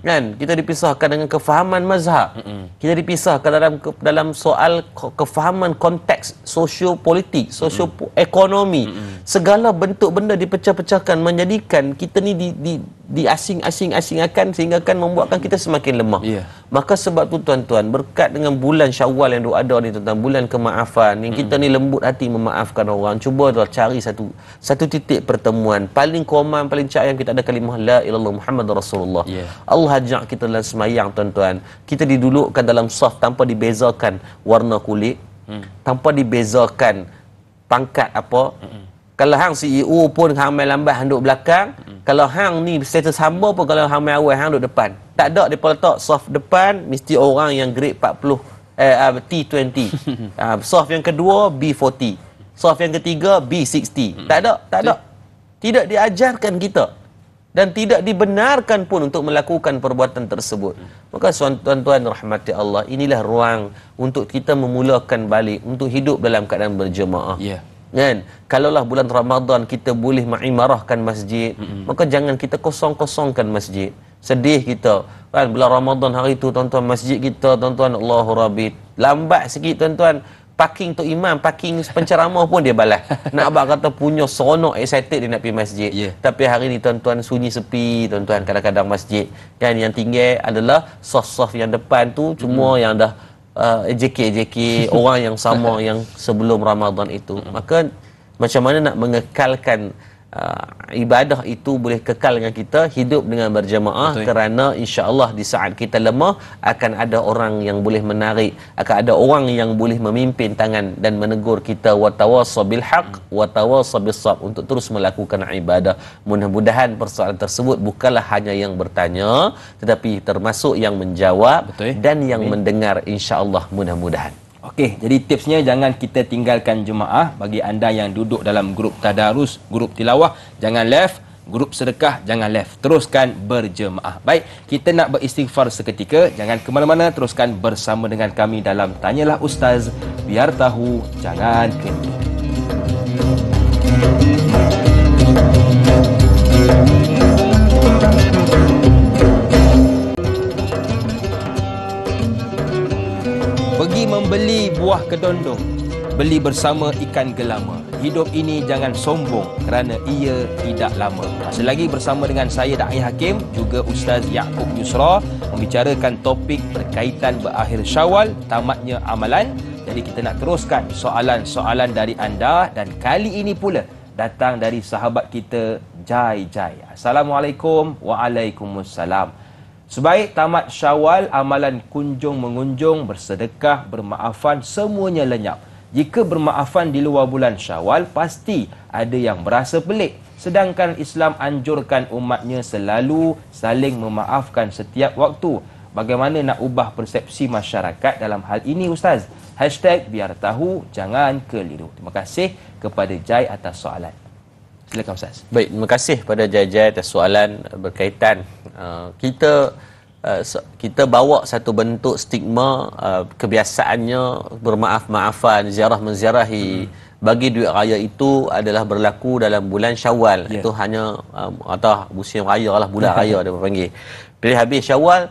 kan? Kita dipisahkan dengan kefahaman mazhab, kita dipisahkan dalam soal kefahaman konteks sosio-politik, sosio-ekonomi, segala bentuk benda dipecah-pecahkan, menjadikan kita ni diasing-asing-asingkan, sehingga akan membuatkan kita semakin lemah. Maka sebab tu tuan-tuan, berkat dengan bulan Syawal yang ada ni tuan-tuan, bulan kemaafan, yang kita ni lembut hati memaafkan orang, cuba cari satu titik pertemuan paling common, paling cak yang kita ada kalimah la ilallah Muhammad Rasulullah. Allah ajak kita dalam semayang tuan-tuan, kita didudukkan dalam saf tanpa dibezakan warna kulit, tanpa dibezakan pangkat apa. Kalau hang CEO pun hang main lambat, hang duduk belakang. Kalau hang ni status hamba pun, kalau hang main awal, hang duduk depan. Tak ada, dia letak soft depan, mesti orang yang grade 40. T20. Saf yang kedua B40. Saf yang ketiga B60. Tak ada. Tidak diajarkan kita dan tidak dibenarkan pun untuk melakukan perbuatan tersebut. Maka tuan-tuan rahmati Allah, inilah ruang untuk kita memulakan balik untuk hidup dalam keadaan berjemaah. Kan? Kalaulah bulan Ramadan kita boleh mengimarahkan masjid, maka jangan kita kosong-kosongkan masjid. Sedih kita. Kan bulan Ramadan hari itu tuan-tuan, masjid kita tuan-tuan, Allahu Rabbi, lambat sikit tuan-tuan. Parking tu imam, parking penceramah pun dia balas. Nak abang kata punya seronok, excited dia nak pergi masjid. Tapi hari ni tuan-tuan sunyi sepi tuan-tuan, kadang-kadang masjid. Kan yang tinggal adalah saf-saf yang depan tu cuma yang dah JK orang yang sama yang sebelum Ramadan itu. Maka macam mana nak mengekalkan ibadah itu boleh kekal dengan kita, hidup dengan berjemaah. Kerana insya-Allah di saat kita lemah akan ada orang yang boleh menarik, akan ada orang yang boleh memimpin tangan dan menegur kita, wa tawassaw bil haqq wa tawassaw bis sabr, untuk terus melakukan ibadah. Mudah-mudahan persoalan tersebut bukanlah hanya yang bertanya tetapi termasuk yang menjawab dan yang mendengar, insya-Allah, mudah-mudahan. Okey, jadi tipsnya jangan kita tinggalkan jemaah. Bagi anda yang duduk dalam grup tadarus, grup tilawah, jangan left. Grup sedekah, jangan left. Teruskan berjemaah. Baik, kita nak beristighfar seketika. Jangan ke mana-mana, teruskan bersama dengan kami dalam Tanyalah Ustaz. Biar tahu, jangan keliru. Pergi membeli buah kedondong, beli bersama ikan gelama. Hidup ini jangan sombong kerana ia tidak lama. Masih lagi bersama dengan saya Da'i Hakim, juga Ustaz Yaakob Yusra, membicarakan topik berkaitan berakhir Syawal, tamatnya amalan. Jadi kita nak teruskan soalan-soalan dari anda, dan kali ini pula datang dari sahabat kita Jai. Assalamualaikum. Waalaikumsalam. Sebaik tamat Syawal, amalan kunjung-mengunjung, bersedekah, bermaafan, semuanya lenyap. Jika bermaafan di luar bulan Syawal, pasti ada yang berasa pelik. Sedangkan Islam anjurkan umatnya selalu saling memaafkan setiap waktu. Bagaimana nak ubah persepsi masyarakat dalam hal ini, Ustaz? #biar tahu, jangan keliru. Terima kasih kepada Jai atas soalan. Silakan Ustaz. Baik, terima kasih pada Jai atas soalan berkaitan kita bawa satu bentuk stigma, kebiasaannya bermaaf-maafan, ziarah-menziarahi, bagi duit raya itu adalah berlaku dalam bulan Syawal. Itu hanya atau musim raya lah, bulan raya dia panggil. Bila habis Syawal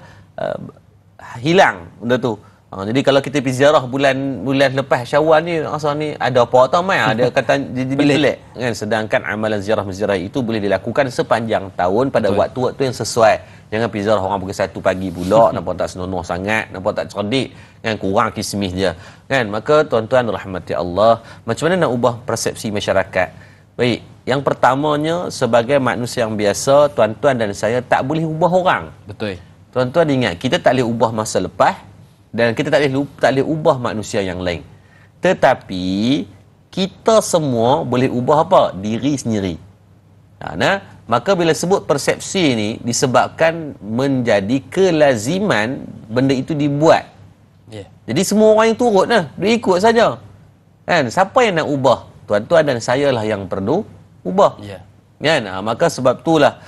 hilang benda tu. Jadi kalau kita pergi ziarah bulan lepas Syawal ni, rasa ni ada apa tau mai, ada kata jadi pelik kan. Sedangkan amalan ziarah-menziarah itu boleh dilakukan sepanjang tahun pada waktu-waktu yang sesuai. Jangan pergi ziarah orang pukul 1 pagi pula, nampak tak senonoh sangat, nampak tak cerdik kan, kurang kismis dia kan. Maka tuan-tuan rahmati Allah, macam mana nak ubah persepsi masyarakat? Baik, yang pertamanya, sebagai manusia yang biasa, tuan-tuan dan saya tak boleh ubah orang. Betul. Tuan-tuan ingat, kita tak boleh ubah masa lepas dan kita tak boleh ubah manusia yang lain. Tetapi kita semua boleh ubah apa? Diri sendiri. Maka bila sebut persepsi ni, disebabkan menjadi kelaziman benda itu dibuat. Jadi semua orang yang turut dia ikut saja. Kan? Siapa yang nak ubah? Tuan-tuan dan saya lah yang perlu ubah. Kan? Maka sebab itulah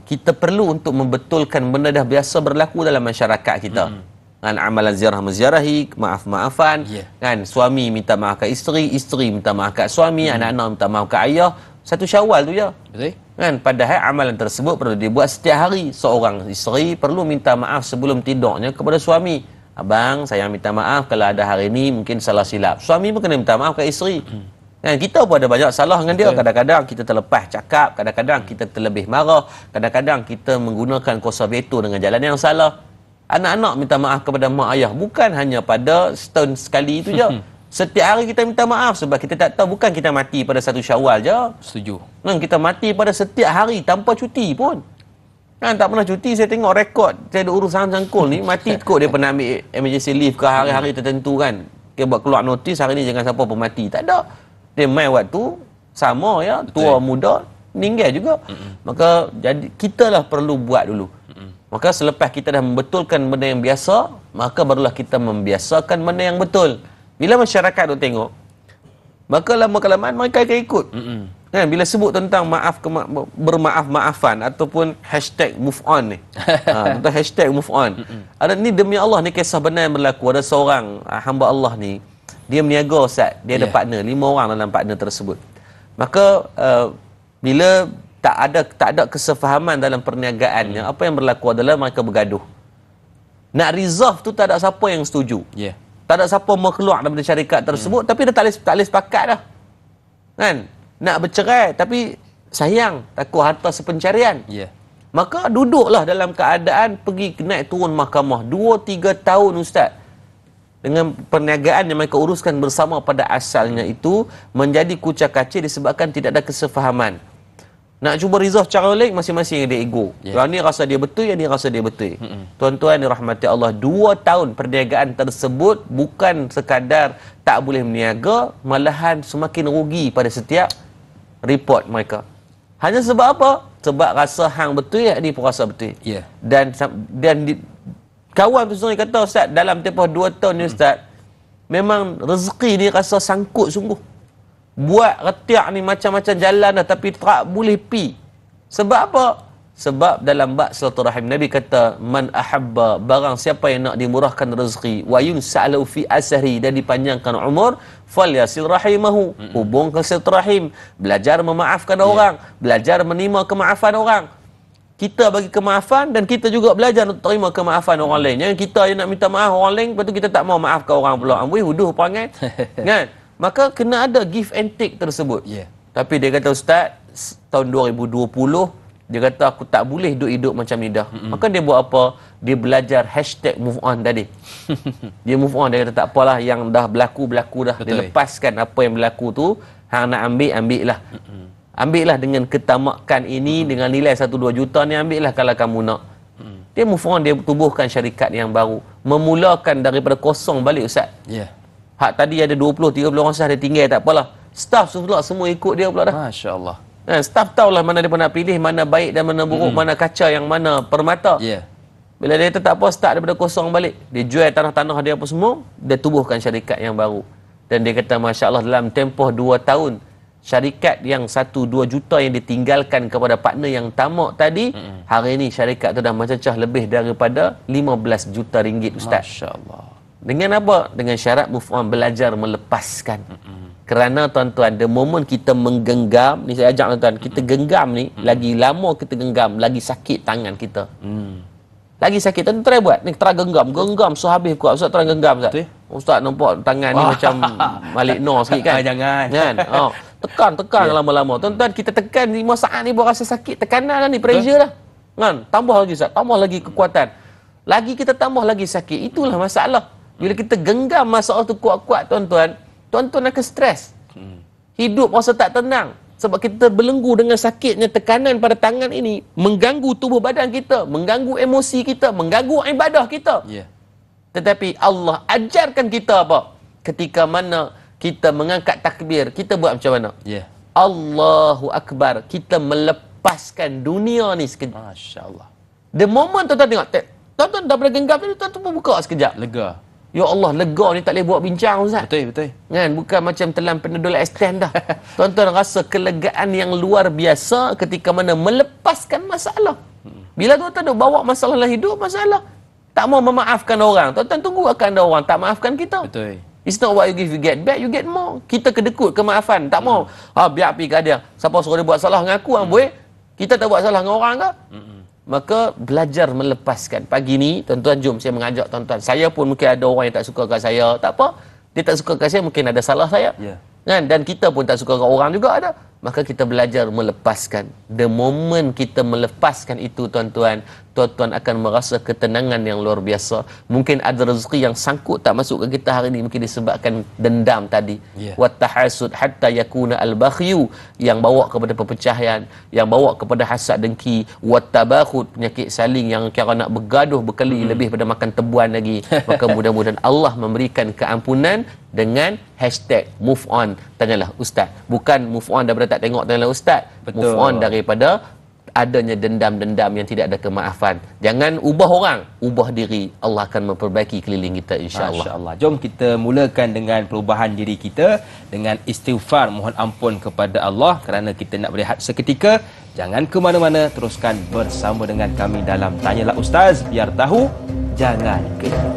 kita perlu untuk membetulkan benda dah biasa berlaku dalam masyarakat kita. Kan, amalan ziarah-menziarahi, maaf-maafan, kan, suami minta maaf kat isteri minta maaf kat suami, anak-anak minta maaf kat ayah. Satu Syawal tu je. Betul. Kan, padahal amalan tersebut perlu dibuat setiap hari. Seorang isteri perlu minta maaf sebelum tidurnya kepada suami. Abang, saya minta maaf kalau ada hari ini mungkin salah silap. Suami pun kena minta maaf kat isteri. Kan, kita pun ada banyak salah dengan dia. Kadang-kadang kita terlepas cakap, kadang-kadang kita terlebih marah, kadang-kadang kita menggunakan kuasa veto dengan jalan yang salah. Anak-anak minta maaf kepada mak ayah bukan hanya pada setahun sekali itu je. Setiap hari kita minta maaf sebab kita tak tahu, bukan kita mati pada 1 Syawal je. Setuju. Kan, kita mati pada setiap hari tanpa cuti pun. Kan, tak pernah cuti. Saya tengok rekod, saya ada urusan sangkul ni, mati kot dia pernah ambil emergency leave ke hari-hari tertentu kan. Dia buat keluar notis, hari ni jangan siapa pun mati. Tak ada. Dia main waktu sama ya, tua muda meninggal juga. Maka jadi kita lah perlu buat dulu. Maka selepas kita dah membetulkan benda yang biasa, maka barulah kita membiasakan benda yang betul. Bila masyarakat tu tengok, maka lama-kelamaan mereka akan ikut. Kan, bila sebut tentang bermaaf-maafan ataupun hashtag move on ni. Tentang hashtag move on. Ada ni demi Allah ni kisah benar yang berlaku. Ada seorang hamba Allah ni, dia meniaga Ustaz. Dia ada partner, 5 orang dalam partner tersebut. Maka bila tak ada kesefahaman dalam perniagaannya, apa yang berlaku adalah mereka bergaduh. Nak resolve tu tak ada siapa yang setuju. Tak ada siapa mau keluar daripada syarikat tersebut, tapi dah tak boleh sepakat dah. Kan? Nak bercerai tapi sayang, takut harta sepencarian. Maka duduklah dalam keadaan pergi naik turun mahkamah 2-3 tahun Ustaz. Dengan perniagaan yang mereka uruskan bersama pada asalnya itu menjadi kucak-kacir disebabkan tidak ada kesefahaman. Nak cuba resolve cara lain, masing-masing ada ego. Yang ni rasa dia betul, yang ni rasa dia betul. Tuan-tuan dirahmati Allah, 2 tahun perniagaan tersebut bukan sekadar tak boleh berniaga, malahan semakin rugi pada setiap report mereka. Hanya sebab apa? Sebab rasa hang betul, dia pun rasa betul. Dan kawan tu sendiri kata, Ustaz, dalam tempoh 2 tahun ni Ustaz, memang rezeki ni rasa sangkut sungguh. Buat retiak ni macam-macam jalan dah, tapi tak boleh pi. Sebab apa? Sebab dalam bab silaturahim Nabi kata, man ahabba, barang siapa yang nak dimurahkan rezeki, wa yunsa'alu fi asri, dan dipanjangkan umur, falyasil rahimahu, hubungkan silaturahim, belajar memaafkan orang, belajar menerima kemaafan orang. Kita bagi kemaafan dan kita juga belajar untuk terima kemaafan orang lain. Jangan kita yang nak minta maaf orang lain, lepas tu kita tak mau maafkan orang pula. Amboi huduh perangai. Kan? Maka kena ada give and take tersebut. Tapi dia kata, Ustaz, tahun 2020 dia kata aku tak boleh hidup macam ni dah. Maka dia buat apa? Dia belajar hashtag move on tadi. Dia move on. Dia kata tak apalah, yang dah berlaku dah. Dia lepaskan apa yang berlaku tu. Hang nak ambil lah. Ambillah dengan ketamakan ini, dengan nilai 1-2 juta ni, ambillah kalau kamu nak. Dia move on, dia tubuhkan syarikat yang baru. Memulakan daripada kosong balik Ustaz. Hak tadi ada 20-30 orang sah, dia tinggal tak apalah. Staff pula semua ikut dia pula dah. Masya Allah. Staff tahulah mana dia nak pilih, mana baik dan mana buruk, mana kaca, yang mana permata. Bila dia tak apa, start daripada kosong balik. Dia jual tanah-tanah dia apa semua, dia tubuhkan syarikat yang baru. Dan dia kata, Masya Allah, dalam tempoh 2 tahun, syarikat yang 1-2 juta yang ditinggalkan kepada partner yang tamak tadi, hari ini syarikat tu dah mencecah lebih daripada 15 juta ringgit Ustaz. Masya Allah. Dengan apa? Dengan syarat move on, belajar melepaskan. Kerana tuan-tuan, the moment kita menggenggam, ni saya ajak tuan-tuan, kita genggam ni, lagi lama kita genggam, lagi sakit tangan kita. Lagi sakit. Tuan-tuan try buat. Ni try genggam sehabis kuat. Ustaz try genggam Ustaz. Ustaz nampak tangan ni macam Malik Noor sikit kan? Jangan. Kan? Tekan lama-lama. Tuan-tuan, kita tekan 5 saat ni buat rasa sakit. Tekanan lah ni, pressure lah. Kan? Tambah lagi Ustaz. Tambah lagi kekuatan. Lagi kita tambah lagi sakit. Itulah masalah. Bila kita genggam masalah tu kuat-kuat tuan-tuan, tuan-tuan akan stres. Hidup rasa tak tenang. Sebab kita belenggu dengan sakitnya tekanan pada tangan ini, mengganggu tubuh badan kita, mengganggu emosi kita, mengganggu ibadah kita. Tetapi Allah ajarkan kita apa? Ketika mana kita mengangkat takbir, kita buat macam mana? Allahu Akbar. Kita melepaskan dunia ni sekejap. Masya Allah. The moment tuan-tuan tengok, tuan-tuan daripada genggam ni, tuan-tuan pun buka sekejap. Lega. Ya Allah, lega ni tak boleh buat bincang Ustaz. Betul. Kan? Bukan macam telan Panadol extend dah. Tuan-tuan rasa kelegaan yang luar biasa ketika mana melepaskan masalah. Bila tuan-tuan duk bawa masalah dalam hidup, masalah. Tak mau memaafkan orang. Tuan-tuan tunggu akan ada orang tak maafkan kita. Betul. It's not what you give, you get back, you get more. Kita kedekut kemaafan. Tak mau. Biar pergi ke dia. Siapa suruh dia buat salah dengan aku, boleh. Kita tak buat salah dengan orang ke? Maka belajar melepaskan. Pagi ni, tuan-tuan, jom saya mengajak tuan-tuan. Saya pun mungkin ada orang yang tak suka kat saya. Tak apa. Dia tak suka kat saya, mungkin ada salah saya. Kan? Dan kita pun tak suka kat orang juga ada. Maka kita belajar melepaskan. The moment kita melepaskan itu, tuan-tuan, tuan-tuan akan merasa ketenangan yang luar biasa. Mungkin ada rezeki yang sangkut tak masuk ke kita hari ini, mungkin disebabkan dendam tadi. Wattahasud hatta yakuna al-bakhyu, yang bawa kepada perpecahan, yang bawa kepada hasad dengki. Wattabakhud, penyakit saling yang kira nak bergaduh berkali lebih pada makan tebuan lagi. Maka mudah-mudahan Allah memberikan keampunan dengan hashtag move on tanyalah Ustaz. Bukan move on daripada tak tengok tanyalah Ustaz. Move on daripada adanya dendam-dendam yang tidak ada kemaafan. Jangan ubah orang, ubah diri. Allah akan memperbaiki keliling kita, insya-Allah. Masya-Allah. Jom kita mulakan dengan perubahan diri kita dengan istighfar, mohon ampun kepada Allah kerana kita nak berehat seketika. Jangan ke mana-mana, teruskan bersama dengan kami dalam Tanyalah Ustaz, biar tahu jangan keliru.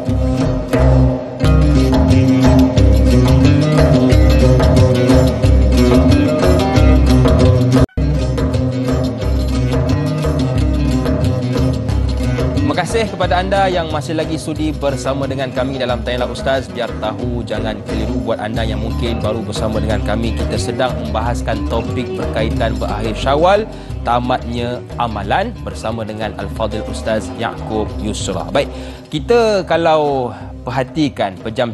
Terima kasih kepada anda yang masih lagi sudi bersama dengan kami dalam Tanyalah Ustaz, biar tahu jangan keliru. Buat anda yang mungkin baru bersama dengan kami, kita sedang membahaskan topik berkaitan berakhir Syawal, tamatnya amalan bersama dengan Al-Fadhil Ustaz Yaakob Yusra. Baik, kita kalau perhatikan pejam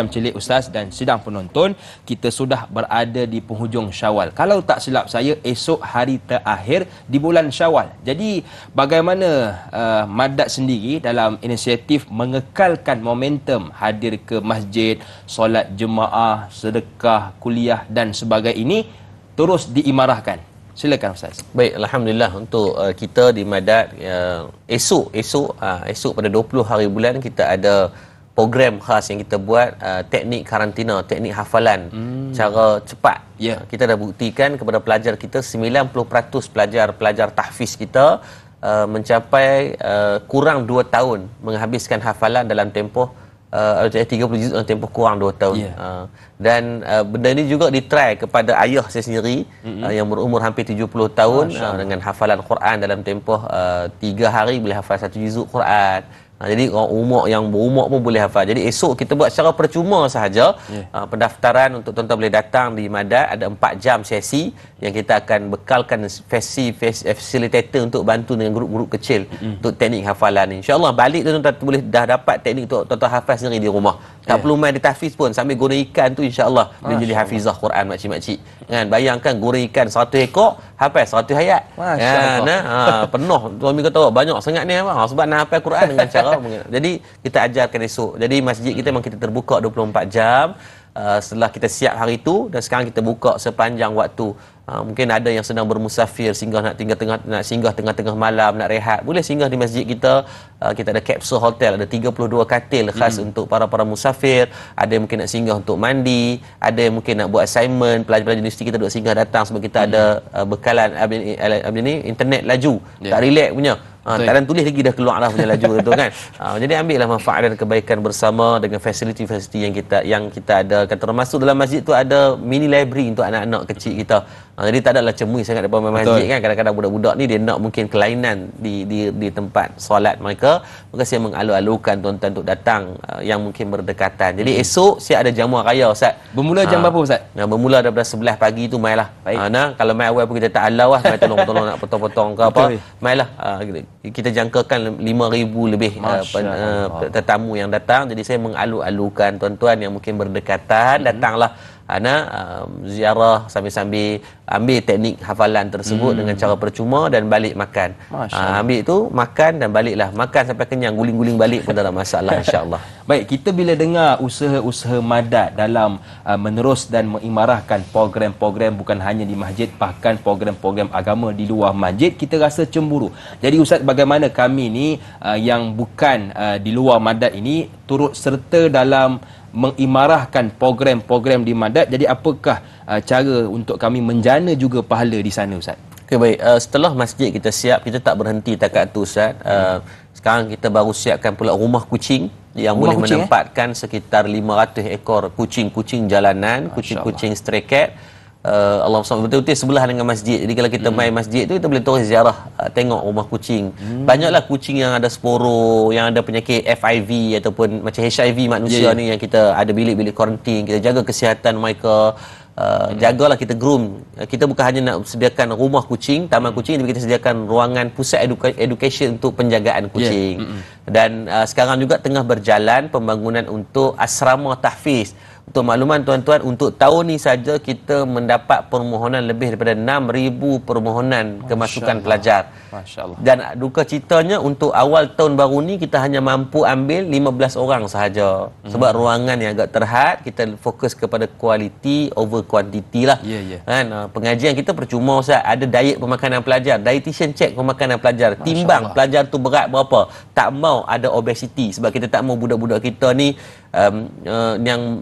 celik Ustaz dan sidang penonton, kita sudah berada di penghujung Syawal. Kalau tak silap saya, esok hari terakhir di bulan Syawal. Jadi bagaimana Madat sendiri dalam inisiatif mengekalkan momentum hadir ke masjid, solat jemaah, sedekah, kuliah dan sebagainya ini terus diimarahkan? Silakan Ustaz. Baik, alhamdulillah untuk kita di Madat esok pada 20 hari bulan kita ada program khas yang kita buat, teknik karantina, teknik hafalan cara cepat. Kita dah buktikan kepada pelajar kita 90% pelajar tahfiz kita mencapai kurang 2 tahun menghabiskan hafalan dalam tempoh 30 juz dalam tempoh kurang 2 tahun. Dan benda ini juga ditry kepada ayah saya sendiri yang berumur hampir 70 tahun dengan hafalan Quran dalam tempoh 3 hari boleh hafal 1 juzuk Quran. Jadi orang umur yang berumur pun boleh hafal. Jadi esok kita buat secara percuma sahaja. Pendaftaran untuk tuan-tuan boleh datang di Madat, ada 4 jam sesi yang kita akan bekalkan facilitator untuk bantu dengan grup-grup kecil untuk teknik hafalan. InsyaAllah balik tuan-tuan boleh dah dapat teknik untuk tuan-tuan hafal sendiri di rumah. Tak perlu main di tahfiz pun, sambil goreng ikan tu insya-Allah boleh jadi hafizah Quran makcik-makcik. Kan bayangkan goreng ikan 100 ekor, hafal 100 ayat. Penuh. Suami kata banyak sangat ni apa? Sebab nak hafal Quran dengan cara jadi kita ajarkan esok. Jadi masjid kita memang kita terbuka 24 jam setelah kita siap hari itu, dan sekarang kita buka sepanjang waktu. Mungkin ada yang sedang bermusafir singgah nak singgah tengah-tengah malam nak rehat, boleh singgah di masjid kita. Kita ada capsule hotel, ada 32 katil khas untuk para musafir. Ada yang mungkin nak singgah untuk mandi, ada yang mungkin nak buat assignment. Pelajar-pelajar universiti kita duk singgah datang sebab kita ada bekalan internet laju, tak relax punya. Tak ada tulis lagi dah keluar dah punya laju tu kan. Jadi ambillah manfaat dan kebaikan bersama dengan fasiliti-fasiliti yang kita ada. Termasuk dalam masjid tu ada mini library untuk anak-anak kecil kita. Jadi tak adalah cemui sangat depan masjid kan. Kadang-kadang budak-budak ni dia nak mungkin kelainan di tempat solat mereka. Maka saya mengalu-alukan tuan-tuan untuk datang yang mungkin berdekatan. Jadi esok saya ada jamuan raya Ustaz. Bermula jam berapa Ustaz? Bermula daripada 11 pagi tu mailah. Kalau mai awal pun kita tak alau lah, mai tolong nak potong-potong ke apa. Mailah. Kita jangkakan 5,000 lebih tetamu yang datang. Jadi saya mengalu-alukan tuan-tuan yang mungkin berdekatan, datanglah ziarah sambil-sambil ambil teknik hafalan tersebut dengan cara percuma dan balik makan. Ambil itu makan dan baliklah, makan sampai kenyang, guling-guling balik pun tak ada masalah insya-Allah. Baik, kita bila dengar usaha-usaha Madat dalam menerus dan mengimarahkan program-program bukan hanya di masjid, bahkan program-program agama di luar masjid, kita rasa cemburu. Jadi Ustaz, bagaimana kami ni yang bukan di luar Madat ini turut serta dalam mengimarahkan program-program di Madat? Jadi apakah cara untuk kami menjana juga pahala di sana Ustaz? Okey, baik. Setelah masjid kita siap, kita tak berhenti takat tu Ustaz. Sekarang kita baru siapkan pula rumah kucing yang boleh menempatkan sekitar 500 ekor kucing-kucing jalanan, kucing-kucing stray cat. Allah SWT betul-betul sebelah dengan masjid. Jadi kalau kita main masjid tu, kita boleh terus ziarah, tengok rumah kucing. Banyaklah kucing yang ada sporo, yang ada penyakit FIV ataupun macam HIV manusia ni, yang kita ada bilik-bilik kuarantin. Kita jaga kesihatan mereka. Jagalah, kita groom. Kita bukan hanya nak sediakan rumah kucing, taman kucing, tapi kita sediakan ruangan pusat education untuk penjagaan kucing. Dan sekarang juga tengah berjalan pembangunan untuk asrama tahfiz Untuk makluman tuan-tuan, untuk tahun ni saja kita mendapat permohonan lebih daripada 6,000 permohonan kemasukan pelajar. Masya-Allah. Dan duka citanya untuk awal tahun baru ni kita hanya mampu ambil 15 orang sahaja. Sebab ruangan yang agak terhad, kita fokus kepada kualiti over kuantiti lah. Ya, ya. Kan, pengajian kita percuma Ustaz, ada diet pemakanan pelajar, dietitian check pemakanan pelajar, timbang pelajar tu berat berapa. Tak mau ada obesity sebab kita tak mau budak-budak kita ni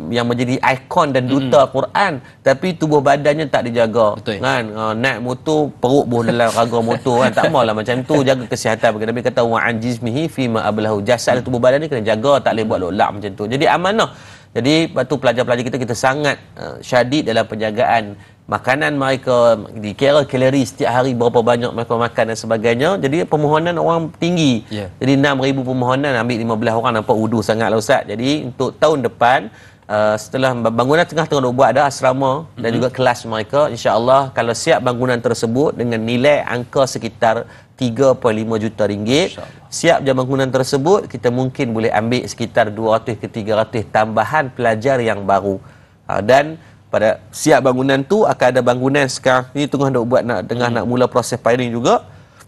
yang menjadi ikon dan duta Quran tapi tubuh badannya tak dijaga. Betul. Kan, naik motor perut buh dalam raga motor kan, tak maulah macam tu. Jaga kesihatan. Bagi Nabi kata wa an jismihi fi ma ablahu, jasad tubuh badan ni kena jaga, tak boleh buat lolak macam tu. Jadi amanah. Jadi lepas tu pelajar-pelajar kita sangat syadid dalam penjagaan makanan mereka, dikira kalori setiap hari berapa banyak mereka makan dan sebagainya. Jadi permohonan orang tinggi. Jadi 6,000 permohonan, ambil 15 orang nampak wudu sangatlah Ustaz. Jadi untuk tahun depan setelah bangunan tengah buat ada asrama dan juga kelas mereka, insya-Allah kalau siap bangunan tersebut dengan nilai angka sekitar 3.5 juta ringgit, siap je bangunan tersebut, kita mungkin boleh ambil sekitar 200 ke 300 tambahan pelajar yang baru. Dan pada siap bangunan tu akan ada bangunan sekarang ni tengah nak mula proses piling juga.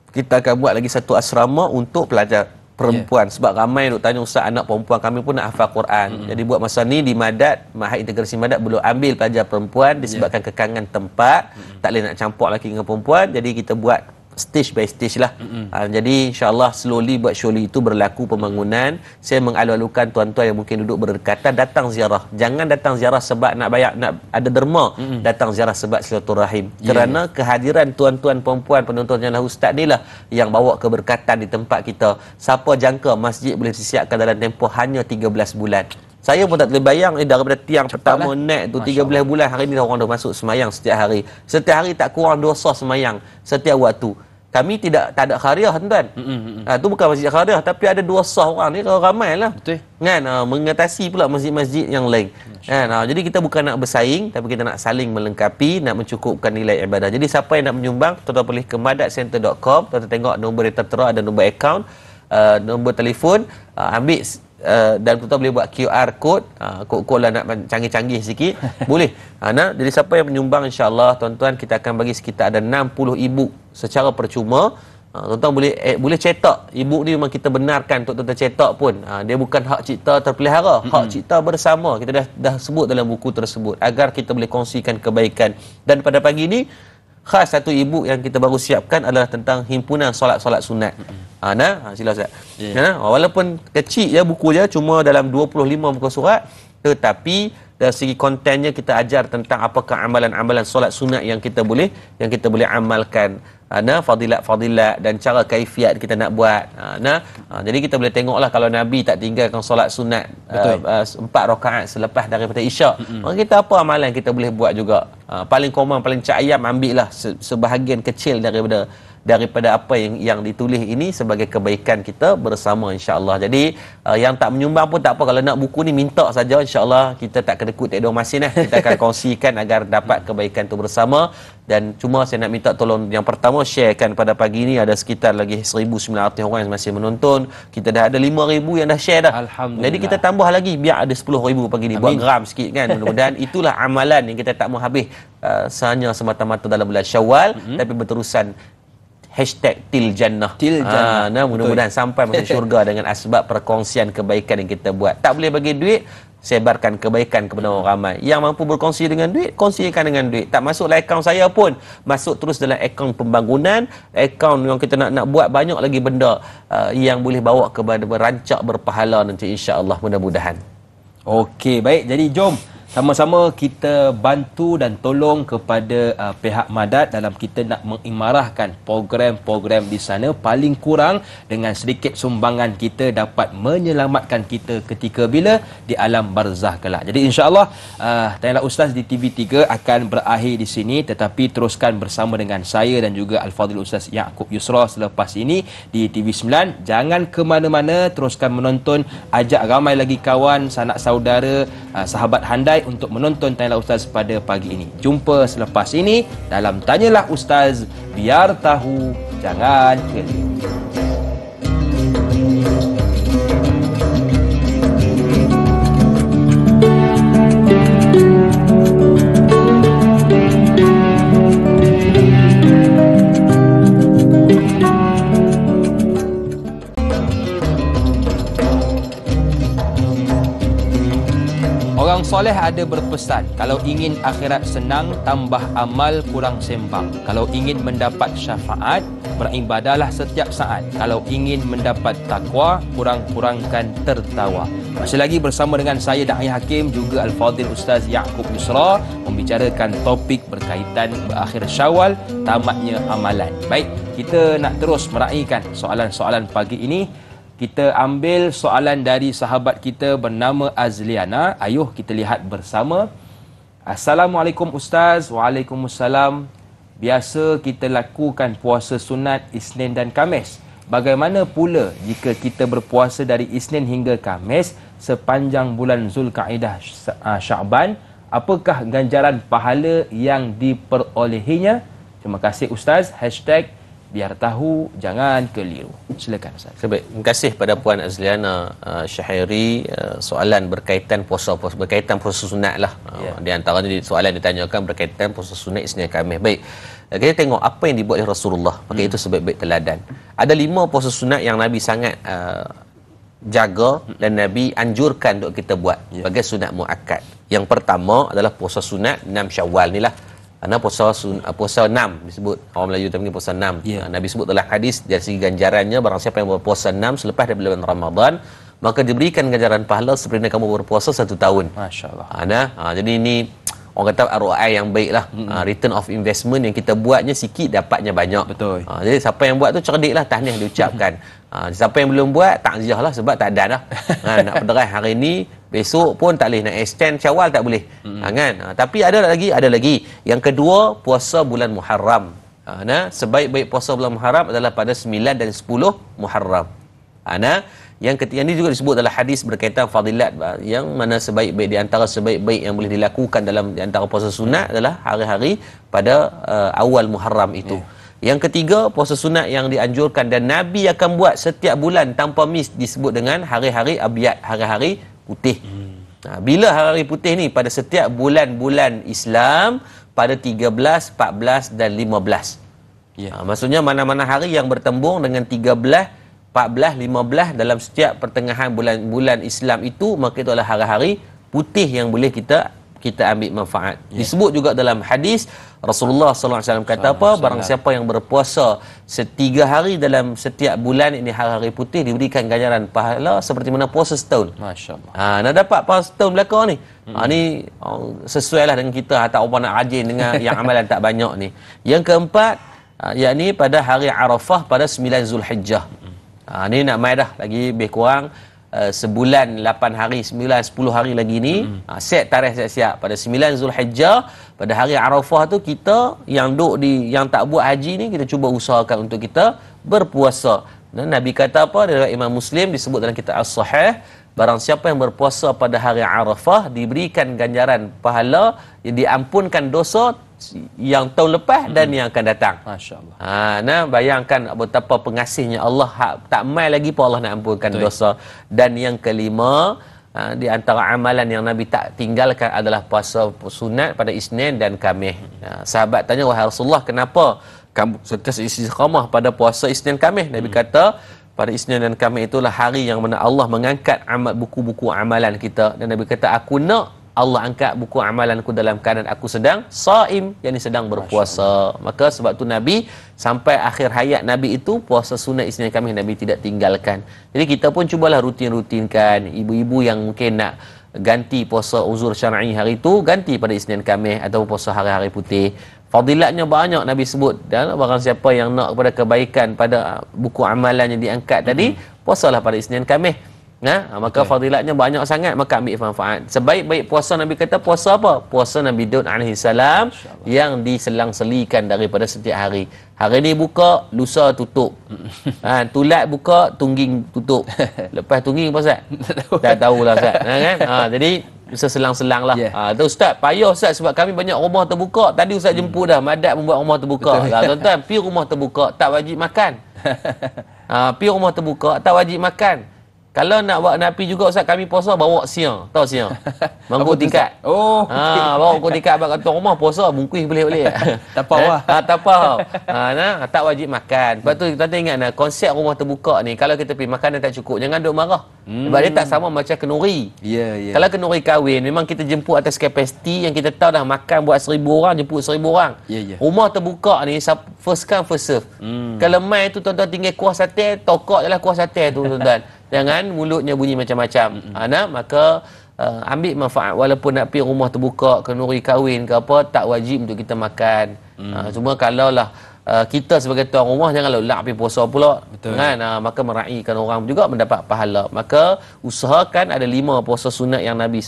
Kita akan buat lagi satu asrama untuk pelajar perempuan. Sebab ramai duk tanya, Ustaz, anak perempuan kami pun nak hafal Quran. Jadi buat masa ni di Madat, Mahad Integrasi Madat belum ambil pelajar perempuan disebabkan kekangan tempat. Tak boleh nak campur lelaki dengan perempuan. Jadi kita buat stage by stage lah. Jadi insyaAllah slowly but surely itu berlaku pembangunan. Saya mengalu-alukan tuan-tuan yang mungkin duduk berdekatan datang ziarah. Jangan datang ziarah sebab nak bayar, nak ada derma. Datang ziarah sebab silaturahim. Kerana kehadiran tuan-tuan perempuan penonton Jalan Ustaz ni lah yang bawa keberkatan di tempat kita. Siapa jangka masjid boleh disiapkan dalam tempoh hanya 13 bulan. Saya pun tak boleh bayang daripada tiang pertama naik tu 13 bulan, hari ni orang dah masuk semayang setiap hari. Setiap hari tak kurang 2 sah semayang setiap waktu. Kami tak ada khariah tuan. Tu bukan masjid khariah tapi ada 2 sah orang ni, kalau ramai lah. Betul. Kan, mengatasi pula masjid-masjid yang lain. Kan, jadi kita bukan nak bersaing tapi kita nak saling melengkapi, nak mencukupkan nilai ibadah. Jadi siapa yang nak menyumbang, tuan-tuan boleh ke madatcenter.com, tuan-tuan tengok nombor yang tertera, ada nombor akaun, nombor telefon, ambil dan tuan-tuan boleh buat QR code, kod lah nak canggih-canggih sikit boleh. Jadi siapa yang menyumbang, insya-Allah tuan-tuan kita akan bagi sekitar ada 60 e-book secara percuma. Tuan-tuan boleh cetak e-book ni, memang kita benarkan untuk tuan-tuan cetak pun. Dia bukan hak cipta terpelihara, hak cipta bersama. Kita dah sebut dalam buku tersebut agar kita boleh kongsikan kebaikan. Dan pada pagi ni khas satu e-book yang kita baru siapkan adalah tentang himpunan solat-solat sunat. Sila Ustaz. Walaupun kecil je buku je, cuma dalam 25 muka surat, tetapi dari segi kontennya kita ajar tentang apakah amalan-amalan solat sunat yang kita boleh amalkan. Fadilat-fadilat dan cara kaifiat kita nak buat. Jadi kita boleh tengoklah kalau Nabi tak tinggalkan solat sunat 4 rakaat selepas daripada Isyak. Maka kita apa amalan kita boleh buat juga. Paling common, paling cak ayam, ambil lah sebahagian kecil daripada apa yang ditulis ini sebagai kebaikan kita bersama, insya-Allah. Jadi yang tak menyumbang pun tak apa, kalau nak buku ni minta saja, insya-Allah kita tak kedekut tak ada masin lah. Kita akan kongsikan agar dapat kebaikan tu bersama. Dan cuma saya nak minta tolong, yang pertama sharekan pada pagi ni, ada sekitar lagi 1,900 orang yang masih menonton. Kita dah ada 5,000 yang dah share dah. Alhamdulillah. Jadi kita tambah lagi biar ada 10,000 pagi ni. Buat geram sikit kan. Mudah-mudahan itulah amalan yang kita tak mau habis hanya semata-mata dalam bulan Syawal, tapi berterusan #tiljannah. Mudah-mudahan sampai masuk syurga dengan asbab perkongsian kebaikan yang kita buat. Tak boleh bagi duit, sebarkan kebaikan kepada orang ramai. Yang mampu berkongsi dengan duit, kongsikan dengan duit. Tak masuk dalam akaun saya pun, masuk terus dalam akaun pembangunan, akaun yang kita nak buat banyak lagi benda yang boleh bawa kepada berancak berpahala nanti, insya-Allah, mudah-mudahan. Okey, baik. Jadi jom sama-sama kita bantu dan tolong kepada pihak Madat dalam kita nak mengimarahkan program-program di sana. Paling kurang dengan sedikit sumbangan kita dapat menyelamatkan kita ketika bila di alam barzah kelak. Jadi insya-Allah Tanyalah Ustaz di TV3 akan berakhir di sini, tetapi teruskan bersama dengan saya dan juga Al-Fadhil Ustaz Yaakob Yusra selepas ini di TV9. Jangan ke mana-mana, teruskan menonton, ajak ramai lagi kawan, sanak saudara, sahabat handai untuk menonton Tanyalah Ustaz pada pagi ini. Jumpa selepas ini dalam Tanyalah Ustaz, biar tahu jangan keliru. Soleh ada berpesan, kalau ingin akhirat senang, tambah amal, kurang sembang. Kalau ingin mendapat syafaat, beribadahlah setiap saat. Kalau ingin mendapat takwa, kurang-kurangkan tertawa. Masih lagi bersama dengan saya Da'i Hakim, juga Al-Fadhil Ustaz Ya'qub Yusra, membicarakan topik berkaitan berakhir Syawal, tamatnya amalan. Baik, kita nak terus meraihkan soalan-soalan pagi ini. Kita ambil soalan dari sahabat kita bernama Azliana. Ayuh kita lihat bersama. Assalamualaikum Ustaz. Waalaikumsalam. Biasa kita lakukan puasa sunat Isnin dan Khamis. Bagaimana pula jika kita berpuasa dari Isnin hingga Khamis sepanjang bulan Zulkaidah Sya'ban? Apakah ganjaran pahala yang diperolehinya? Terima kasih Ustaz. Biar tahu, jangan keliru. Silakan Ustaz. Baik, terima kasih pada Puan Azliana Syahiri. Soalan berkaitan puasa sunat lah. Di antaranya soalan ditanyakan berkaitan puasa sunat Isnin Khamis. Baik, kita tengok apa yang dibuat oleh Rasulullah. Maka itu sebaik-baik teladan. Ada 5 puasa sunat yang Nabi sangat jaga dan Nabi anjurkan untuk kita buat sebagai sunat muakkad. Yang pertama adalah puasa sunat 6 Syawal ni lah. Karena puasa 6 disebut, orang Melayu panggil puasa 6. Nabi sebut dalam hadis dari segi ganjarannya, barang siapa yang berpuasa 6 selepas daripada bulan Ramadan, maka diberikan ganjaran pahala seperti kamu berpuasa 1 tahun. Masya-Allah. Jadi ini orang kata ROI yang baik lah. Return of investment yang kita buatnya sikit, dapatnya banyak. Betul. Jadi siapa yang buat tu cerdik lah, tahniah diucapkan. Siapa yang belum buat, takziah lah sebab tak ada dah. Nak pederai hari ni, besok pun tak boleh, nak extend Syawal tak boleh. Kan? Tapi ada lagi. Yang kedua, puasa bulan Muharram. Sebaik-baik puasa bulan Muharram adalah pada 9 dan 10 Muharram. Yang ketiga ini juga disebut dalam hadis berkaitan fadilat, yang mana sebaik-baik di antara sebaik-baik yang boleh dilakukan dalam di antara puasa sunat adalah hari-hari pada awal Muharram itu. Yang ketiga, puasa sunat yang dianjurkan dan Nabi akan buat setiap bulan tanpa miss disebut dengan hari-hari abyad, hari-hari putih. Bila hari-hari putih ni? Pada setiap bulan-bulan Islam pada 13, 14 dan 15. Maksudnya mana-mana hari yang bertembung dengan 13, 14, 15 dalam setiap pertengahan bulan-bulan Islam itu, maka itu adalah hari-hari putih yang boleh kita ambil manfaat. Disebut juga dalam hadis Rasulullah SAW kata apa? Barang siapa yang berpuasa 3 hari dalam setiap bulan ini hari-hari putih, diberikan ganjaran pahala seperti mana puasa setahun. Masya-Allah. Nak dapat pahala setahun belakang ni. Ni sesuai lah dengan kita, tak apa nak rajin dengan yang amalan tak banyak ni. Yang keempat, yakni pada hari Arafah pada 9 Zulhijjah. Ni nak mai dah lagi lebih kurang sebulan 8 hari, 9, 10 hari lagi ni. Set tarikh siap-siap pada 9 Zulhijjah, pada hari Arafah tu kita yang tak buat haji ni, kita cuba usahakan untuk kita berpuasa. Dan Nabi kata apa? Dari Imam Muslim disebut dalam kitab As-Sahih, barang siapa yang berpuasa pada hari Arafah diberikan ganjaran pahala, diampunkan dosa yang tahun lepas dan yang akan datang. Masya-Allah. Bayangkan betapa pengasihnya Allah, tak mai lagi pun Allah nak ampunkan dosa. Dan yang kelima, di antara amalan yang Nabi tak tinggalkan adalah puasa sunat pada Isnin dan Khamis. Sahabat tanya, wahai Rasulullah, kenapa kamu sentiasa istiqamah pada puasa Isnin Khamis? Nabi kata, pada Isnin dan Khamis itulah hari yang mana Allah mengangkat buku-buku amalan kita. Dan Nabi kata, aku nak Allah angkat buku amalanku dalam keadaan aku sedang saim, yakni sedang berpuasa. Maka sebab tu Nabi sampai akhir hayat Nabi itu puasa sunat Isnin Khamis Nabi tidak tinggalkan. Jadi kita pun cubalah rutin-rutinkan. Ibu-ibu yang mungkin nak ganti puasa uzur syar'i hari itu, ganti pada Isnin Khamis atau puasa hari-hari putih. Fadilatnya banyak Nabi sebut. Dan barang siapa yang nak kepada kebaikan pada buku amalan yang diangkat tadi, puasalah pada Isnin Khamis. Maka fadilatnya banyak sangat, maka ambil manfaat. Sebaik-baik puasa Nabi kata puasa apa? Puasa Nabi Daud alaihi salam yang diselang-selikan daripada setiap hari. Hari ni buka, lusa tutup. Tulat buka, tungging tutup. Lepas tungging apa Ustaz? Tak tahulah Ustaz. Jadi selang-selang lah. Tu Ustaz, payah Ustaz sebab kami banyak rumah terbuka. Tadi Ustaz jemput dah, Madat membuat rumah terbuka. Tuan-tuan, pergi rumah terbuka tak wajib makan. Pergi rumah terbuka tak wajib makan. Kalau nak buat Napi juga Ustaz, kami puasa bawa siang. Tahu siang? Mangkuk tingkat. Oh, bawa mangkuk tingkat abang kata rumah puasa bungkus boleh-boleh. Tapau lah. Tapau. Tak wajib makan. Lepas tu kita ingat konsep rumah terbuka ni, kalau kita pergi makan dan tak cukup, jangan duk marah. Sebab dia tak sama macam kenduri. Ya. Kalau kenduri kahwin, memang kita jemput atas kapasiti yang kita tahu dah makan buat 1,000 orang, jemput 1,000 orang. Ya. Rumah terbuka ni first come first serve. Kalau mai tu tuan-tuan tinggal kuah sate, tokok je lah kuah sate tu tuan-tuan. Jangan mulutnya bunyi macam-macam. Maka ambil manfaat, walaupun nak pergi rumah terbuka, kenduri kahwin ke apa, tak wajib untuk kita makan. Cuma kalaulah kita sebagai tuan rumah janganlah lak pergi puasa pula. Betul. Kan? Maka meraihkan orang juga mendapat pahala. Maka usahakan ada 5 puasa sunat yang Nabi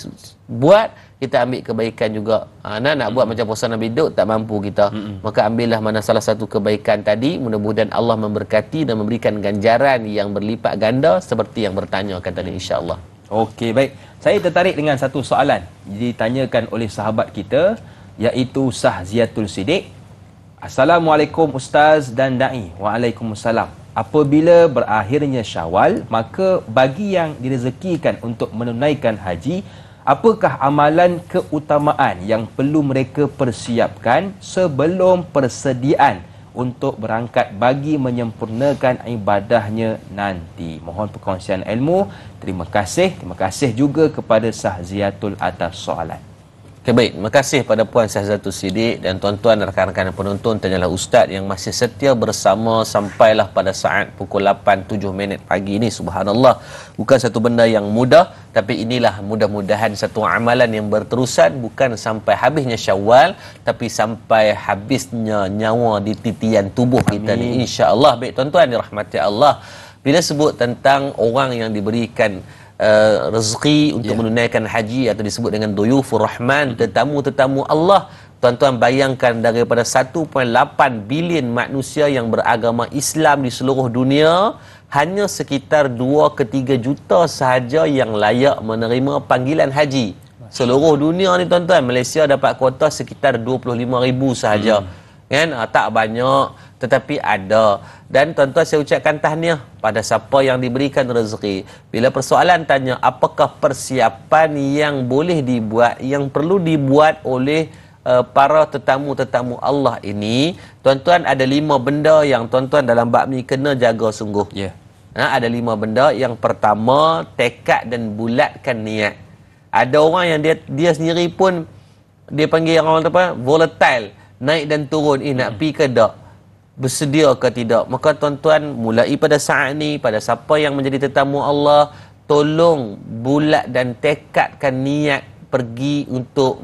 buat, kita ambil kebaikan juga. Nak buat macam puasa Nabi Daud tak mampu kita. Maka ambillah mana salah satu kebaikan tadi, mudah-mudahan Allah memberkati dan memberikan ganjaran yang berlipat ganda seperti yang bertanyakan tadi, insya-Allah. Okey, baik. Saya tertarik dengan satu soalan ditanyakan oleh sahabat kita, iaitu Sahziatul Siddiq. Assalamualaikum Ustaz dan Da'i. Waalaikumsalam. Apabila berakhirnya Syawal, maka bagi yang direzekikan untuk menunaikan haji, apakah amalan keutamaan yang perlu mereka persiapkan sebelum persediaan untuk berangkat bagi menyempurnakan ibadahnya nanti? Mohon perkongsian ilmu. Terima kasih juga kepada Sahziatul atas soalan. Okay, baik. Terima kasih pada Puan Sahziatul Siddiq dan tuan-tuan dan rakan-rakan penonton, tanyalah Ustaz yang masih setia bersama sampailah pada saat pukul 8:07 pagi ini. Subhanallah, bukan satu benda yang mudah, tapi inilah mudah-mudahan satu amalan yang berterusan, bukan sampai habisnya Syawal, tapi sampai habisnya nyawa di titian tubuh kita ni, insya-Allah. Baik tuan-tuan dirahmati Allah, bila sebut tentang orang yang diberikan rezeki untuk menunaikan haji atau disebut dengan duyufur rahman, tetamu-tetamu Allah, tuan-tuan bayangkan daripada 1.8 bilion manusia yang beragama Islam di seluruh dunia, hanya sekitar 2 ke 3 juta sahaja yang layak menerima panggilan haji. Seluruh dunia ni tuan-tuan, Malaysia dapat kuota sekitar 25,000 sahaja. Kan? Tak banyak, tetapi ada. Dan tuan-tuan, saya ucapkan tahniah pada siapa yang diberikan rezeki. Bila persoalan tanya apakah persiapan yang boleh dibuat, yang perlu dibuat oleh para tetamu-tetamu Allah ini, tuan-tuan, ada 5 benda yang tuan-tuan dalam bab ni kena jaga sungguh. Ada 5 benda. Yang pertama, tekad dan bulatkan niat. Ada orang yang dia sendiri pun, dia panggil orang apa, volatile, naik dan turun, nak pi ke tak, bersedia ke tidak. Maka tuan-tuan, mulai pada saat ni, pada siapa yang menjadi tetamu Allah, tolong bulat dan tekadkan niat pergi untuk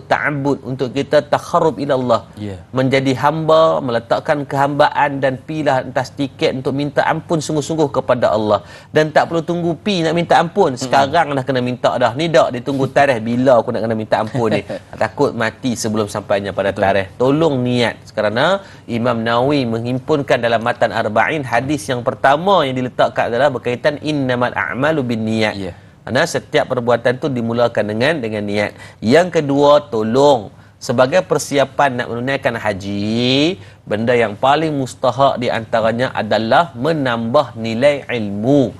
ta'abbud, untuk kita takharrub ila Allah, menjadi hamba, meletakkan kehambaan dan pilah atas tiket untuk minta ampun sungguh-sungguh kepada Allah. Dan tak perlu tunggu pi nak minta ampun, sekarang dah kena minta dah. Ni dak ditunggu tarikh bila aku nak kena minta ampun ni. Takut mati sebelum sampainya pada tarikh. Tolong niat, kerana Imam Nawawi menghimpunkan dalam matan Arba'in, hadis yang pertama yang diletakkan adalah berkaitan innamal a'malu binniyat. Karena setiap perbuatan tu dimulakan dengan niat. Yang kedua, tolong sebagai persiapan nak menunaikan haji, benda yang paling mustahak di antaranya adalah menambah nilai ilmu.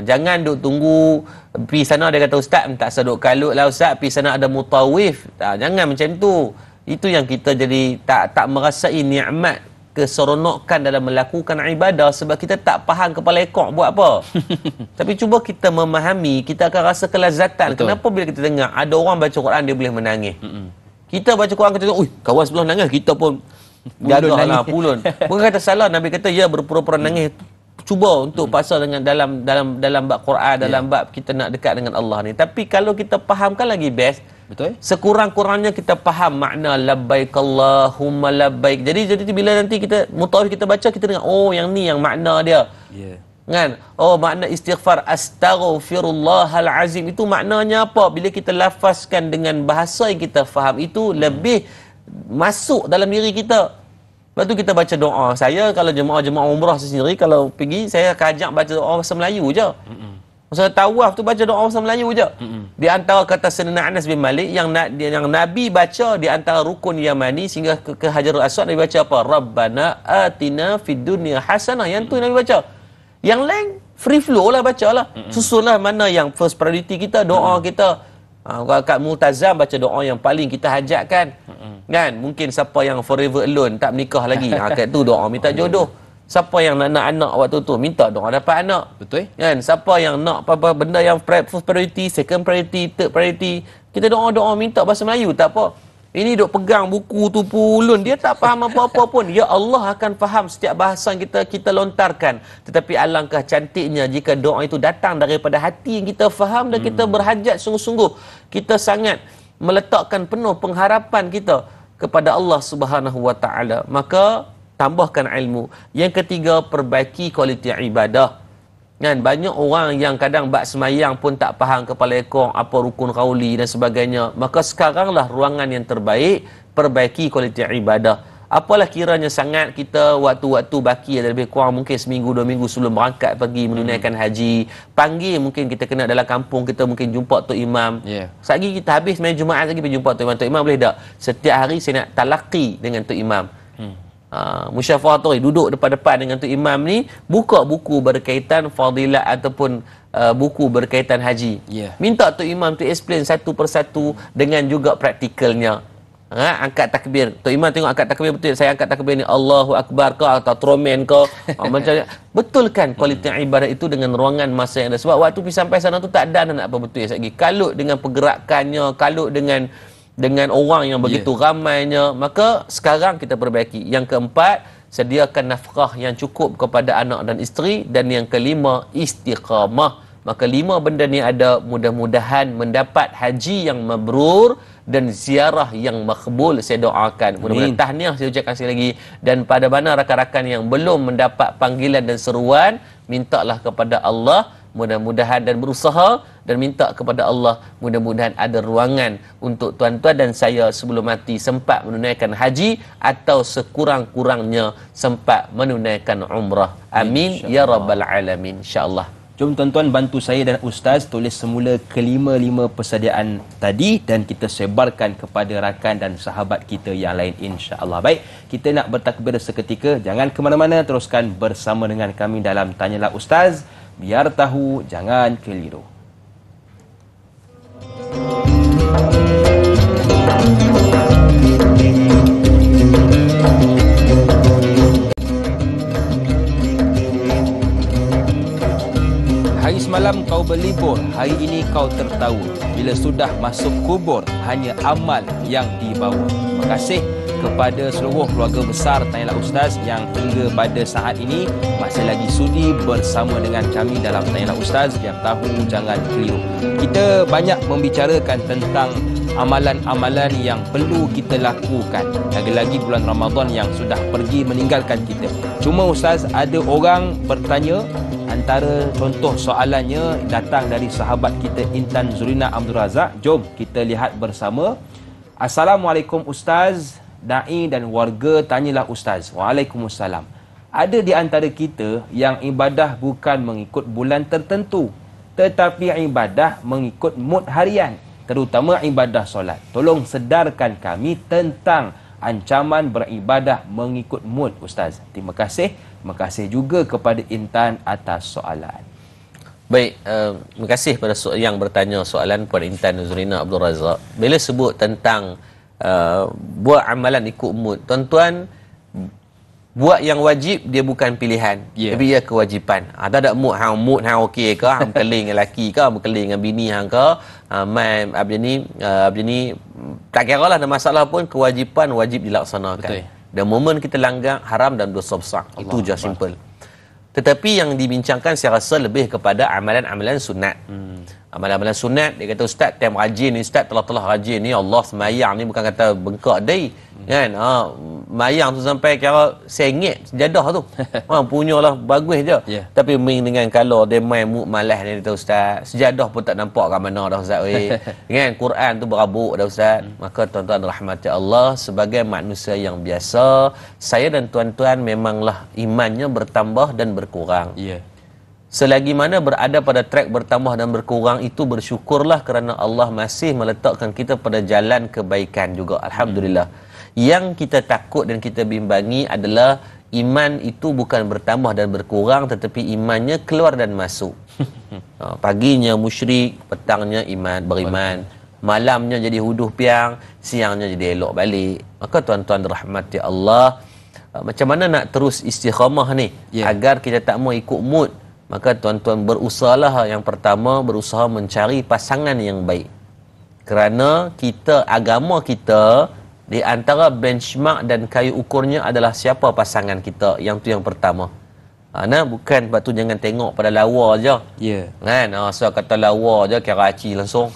Jangan duk tunggu pergi sana dia kata Ustaz tak seduk kalut lah Ustaz, pergi sana ada mutawif. Jangan macam tu. Itu yang kita jadi tak merasai nikmat, keseronokan dalam melakukan ibadah, sebab kita tak faham kepala ekor buat apa. Tapi cuba kita memahami, kita akan rasa kelazatan. Betul. Kenapa bila kita dengar ada orang baca Quran dia boleh menangis? Kita baca Quran kita tengok, kawan sebelah nangis, kita pun gagahlah pulun. Bukan kata salah, Nabi kata ya berpura-pura nangis. Cuba untuk paksa dengan dalam bab Quran, dalam bab kita nak dekat dengan Allah ni. Tapi kalau kita fahamkan lagi best. Betul. Sekurang-kurangnya kita faham makna labbaik Allahumma labbaik. Jadi bila nanti kita mutawif kita baca, kita dengar yang ni yang makna dia. Kan? Makna istighfar astaghfirullahal azim itu maknanya apa? Bila kita lafazkan dengan bahasa yang kita faham, itu lebih masuk dalam diri kita. Lepas tu kita baca doa. Saya kalau jemaah umrah sendiri, kalau pergi saya akan ajak baca doa bahasa Melayu je. Masa tawaf tu baca doa bahasa Melayu je. Di antara kata Sayyidina Anas bin Malik yang Nabi baca di antara rukun Yamani sehingga ke Hajarul Aswad, Nabi baca apa? Rabbana atina fid dunya hasanah. Yang tu Nabi baca. Yang lain free flow lah baca lah. Susunlah mana yang first priority kita, doa kita. Kat Multazam baca doa yang paling kita hajatkan. Kan? Mungkin siapa yang forever alone tak menikah lagi, kat tu doa minta jodoh. Siapa yang nak anak waktu tu, minta doa dapat anak. Betul. Kan? Siapa yang nak apa-apa benda yang first priority, second priority, third priority, kita doa-doa minta bahasa Melayu tak apa. Ini duk pegang buku tu pulun, dia tak faham apa-apa pun. Ya Allah akan faham setiap bahasa yang kita lontarkan. Tetapi alangkah cantiknya jika doa itu datang daripada hati yang kita faham dan kita berhajat sungguh-sungguh. Kita sangat meletakkan penuh pengharapan kita kepada Allah Subhanahu Wa Taala. Maka tambahkan ilmu. Yang ketiga, perbaiki kualiti ibadah. Kan, banyak orang yang kadang bab semayang pun tak faham kepala ekor apa rukun qauli dan sebagainya. Maka sekaranglah ruangan yang terbaik, perbaiki kualiti ibadah. Apalah kiranya sangat kita waktu-waktu baki ada lebih kurang mungkin seminggu 2 minggu sebelum berangkat pergi menunaikan haji, panggil mungkin kita kena dalam kampung kita mungkin jumpa Tok Imam. Satgi kita habis main Jumaat lagi pergi jumpa Tok Imam. Tok Imam boleh tak? Setiap hari saya nak talaqi dengan Tok Imam. Musyafahatori, duduk depan-depan dengan Tok Imam ni, buka buku berkaitan fadilat ataupun buku berkaitan haji. Minta Tok Imam tu explain satu persatu dengan juga praktikalnya. Angkat takbir. Tok Imam tengok angkat takbir betul. Saya angkat takbir ni Allahu Akbar ke atau tromen ke. Macam betulkan kualiti ibadah itu dengan ruangan masa yang ada. Sebab waktu pergi sampai sana tu tak ada nak apa betul ya lagi. Kalut dengan pergerakannya, kalut dengan orang yang begitu ramainya. Maka sekarang kita perbaiki. Yang keempat, sediakan nafkah yang cukup kepada anak dan isteri. Dan yang kelima, istiqamah. Maka 5 benda ni ada, mudah-mudahan mendapat haji yang mabrur dan ziarah yang makbul. Saya doakan. Mudah-mudahan tahniah saya ucapkan sekali lagi. Dan pada mana rakan-rakan yang belum mendapat panggilan dan seruan, mintalah kepada Allah mudah-mudahan dan berusaha dan minta kepada Allah mudah-mudahan ada ruangan untuk tuan-tuan dan saya sebelum mati sempat menunaikan haji atau sekurang-kurangnya sempat menunaikan umrah. Amin ya rabbal alamin, insya-Allah. Jom tuan-tuan bantu saya dan Ustaz tulis semula kelima-lima persediaan tadi dan kita sebarkan kepada rakan dan sahabat kita yang lain, insya-Allah. Baik, kita nak bertakbir seketika. Jangan ke mana-mana, teruskan bersama dengan kami dalam Tanyalah Ustaz. Biar tahu, jangan keliru. Hari semalam kau berlibur, hari ini kau tertawa. Bila sudah masuk kubur, hanya amal yang dibawa. Terima kasih kepada seluruh keluarga besar Tanyalah Ustaz yang hingga pada saat ini masih lagi sudi bersama dengan kami dalam Tanyalah Ustaz. Biar tahu, jangan keliru. Kita banyak membicarakan tentang amalan-amalan yang perlu kita lakukan. Lagi-lagi bulan Ramadan yang sudah pergi meninggalkan kita. Cuma Ustaz, ada orang bertanya, antara contoh soalannya datang dari sahabat kita Intan Zurina Abdul Razak. Jom kita lihat bersama. Assalamualaikum Ustaz, Da'i dan warga Tanyalah Ustaz. Waalaikumsalam. Ada di antara kita yang ibadah bukan mengikut bulan tertentu, tetapi ibadah mengikut mood harian, terutama ibadah solat. Tolong sedarkan kami tentang ancaman beribadah mengikut mood, Ustaz. Terima kasih. Terima kasih juga kepada Intan atas soalan. Baik, terima kasih pada yang bertanya soalan kepada Intan Zurina Abdul Razak. Bila sebut tentang buat amalan ikut mood, tuan-tuan, buat yang wajib dia bukan pilihan, tapi ia kewajipan. Tak ada mood hang okey ke, hang berkeling dengan lelaki ke, berkeling dengan bini hang ke, mai abdi ni tak kira lah, ada masalah pun, kewajipan wajib dilaksanakan. Betul. Dan momen kita langgar haram dan dosa besar. Itu je simple. Tetapi yang dibincangkan saya rasa lebih kepada amalan-amalan sunat. Amalan-amalan sunat, dia kata Ustaz time rajin ni, Ustaz telah rajin ni, Allah semayang ni bukan kata bengkak day kan. Mayang tu sampai kira sengit sejadah tu. Punyalah bagus je. Tapi main dengan kalau dia main malas ni, kata Ustaz, sejadah pun tak nampak kat mana dah Ustaz kan, Quran tu berabuk dah Ustaz. Maka tuan-tuan rahmati Allah, sebagai manusia yang biasa, saya dan tuan-tuan memanglah imannya bertambah dan berkurang. Selagi mana berada pada track bertambah dan berkurang, itu bersyukurlah kerana Allah masih meletakkan kita pada jalan kebaikan juga. Alhamdulillah. Yang kita takut dan kita bimbangi adalah iman itu bukan bertambah dan berkurang, tetapi imannya keluar dan masuk. Paginya musyrik, petangnya beriman, malamnya jadi huduh piang, siangnya jadi elok balik. Maka tuan-tuan dirahmati Allah, macam mana nak terus istiqamah ni agar kita tak mau ikut mood? Maka tuan-tuan berusahalah, yang pertama berusaha mencari pasangan yang baik. Kerana agama kita di antara benchmark dan kayu ukurnya adalah siapa pasangan kita. Yang tu yang pertama. Bukan sebab tu jangan tengok pada lawa je. Kan? So kata lawa je kira aci langsung.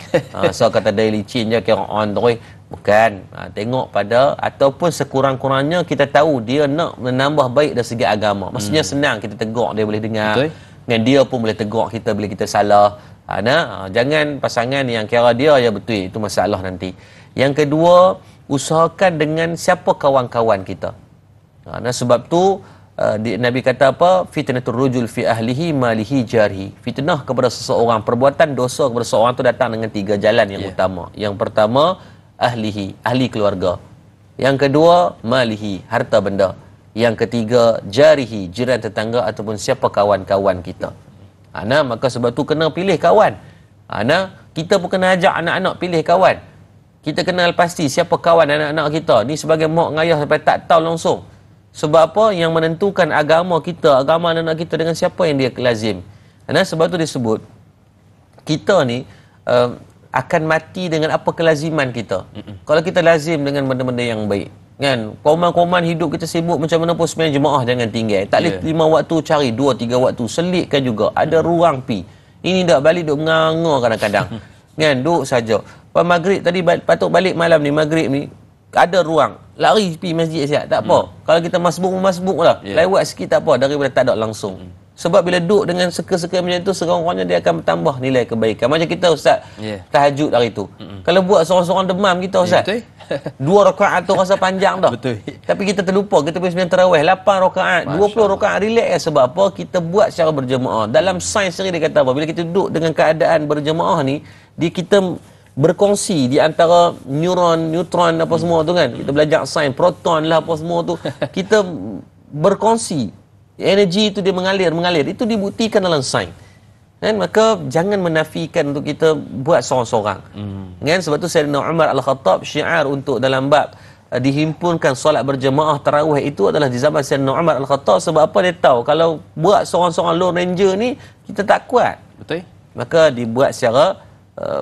So kata dia licin je kira on terus. Bukan. Tengok pada, ataupun sekurang-kurangnya kita tahu dia nak menambah baik dari segi agama. Maksudnya senang kita tegur, dia boleh dengar. Betul. Dan dia pun boleh tegur kita bila kita salah. Jangan pasangan yang kira dia ya betul, itu masalah nanti. Yang kedua, usahakan dengan siapa kawan-kawan kita. Sebab tu Nabi kata apa? Fitnatul rujul fi ahlihi malihi jarihi. Fitnah kepada seseorang, perbuatan dosa kepada seseorang tu datang dengan 3 jalan yang utama. Yang pertama, ahlihi, ahli keluarga. Yang kedua, malihi, harta benda. Yang ketiga, jarihi, jiran tetangga ataupun siapa kawan-kawan kita. Maka sebab tu kena pilih kawan. Kita pun kena ajak anak-anak pilih kawan. Kita kenal pasti siapa kawan anak-anak kita. Ni sebagai mak ngayah sampai tak tahu langsung. Sebab apa? Yang menentukan agama kita, agama anak-anak kita dengan siapa yang dia lazim. Sebab tu disebut, kita ni akan mati dengan apa kelaziman kita. Kalau kita lazim dengan benda-benda yang baik. Kan? Koman-koman hidup kita sibuk macam mana pun, sebenarnya jemaah jangan tinggal. Tak boleh 5 waktu cari, 2-3 waktu. Selitkan juga. Ada ruang pi. Ini dah balik duk menganga kadang-kadang. Kan? Duk saja. Pas maghrib tadi patut balik malam ni, maghrib ni ada ruang. Lari pi masjid siap. Tak apa. Kalau kita masbuk lah. Lewat sikit tak apa, daripada tak ada langsung. Sebab bila duduk dengan seka-seka macam tu, sekurang-kurangnya dia akan bertambah nilai kebaikan. Macam kita Ustaz, tahajud hari tu. Kalau buat seorang-seorang demam kita Ustaz. 2 rakaat tu rasa panjang dah. Betul. Tapi kita terlupa, kita pergi sembahyang tarawih 8 rakaat, 20 rakaat, relax. Sebab apa? Kita buat secara berjemaah. Dalam sains sendiri dia kata apa? Bila kita duduk dengan keadaan berjemaah ni, kita berkongsi di antara neuron, neutron apa semua tu kan. Kita belajar sains, proton lah apa semua tu. Kita berkongsi. Energi itu dia mengalir. Itu dibuktikan dalam sains. Kan? Maka jangan menafikan untuk kita buat seorang-seorang. Kan? Sebab tu Sayyidina Umar Al-Khattab syiar untuk dalam bab dihimpunkan solat berjemaah tarawih itu adalah di zaman Sayyidina Umar Al-Khattab. Sebab apa? Dia tahu kalau buat seorang-seorang Lone Ranger ni kita tak kuat. Betul. Maka dibuat secara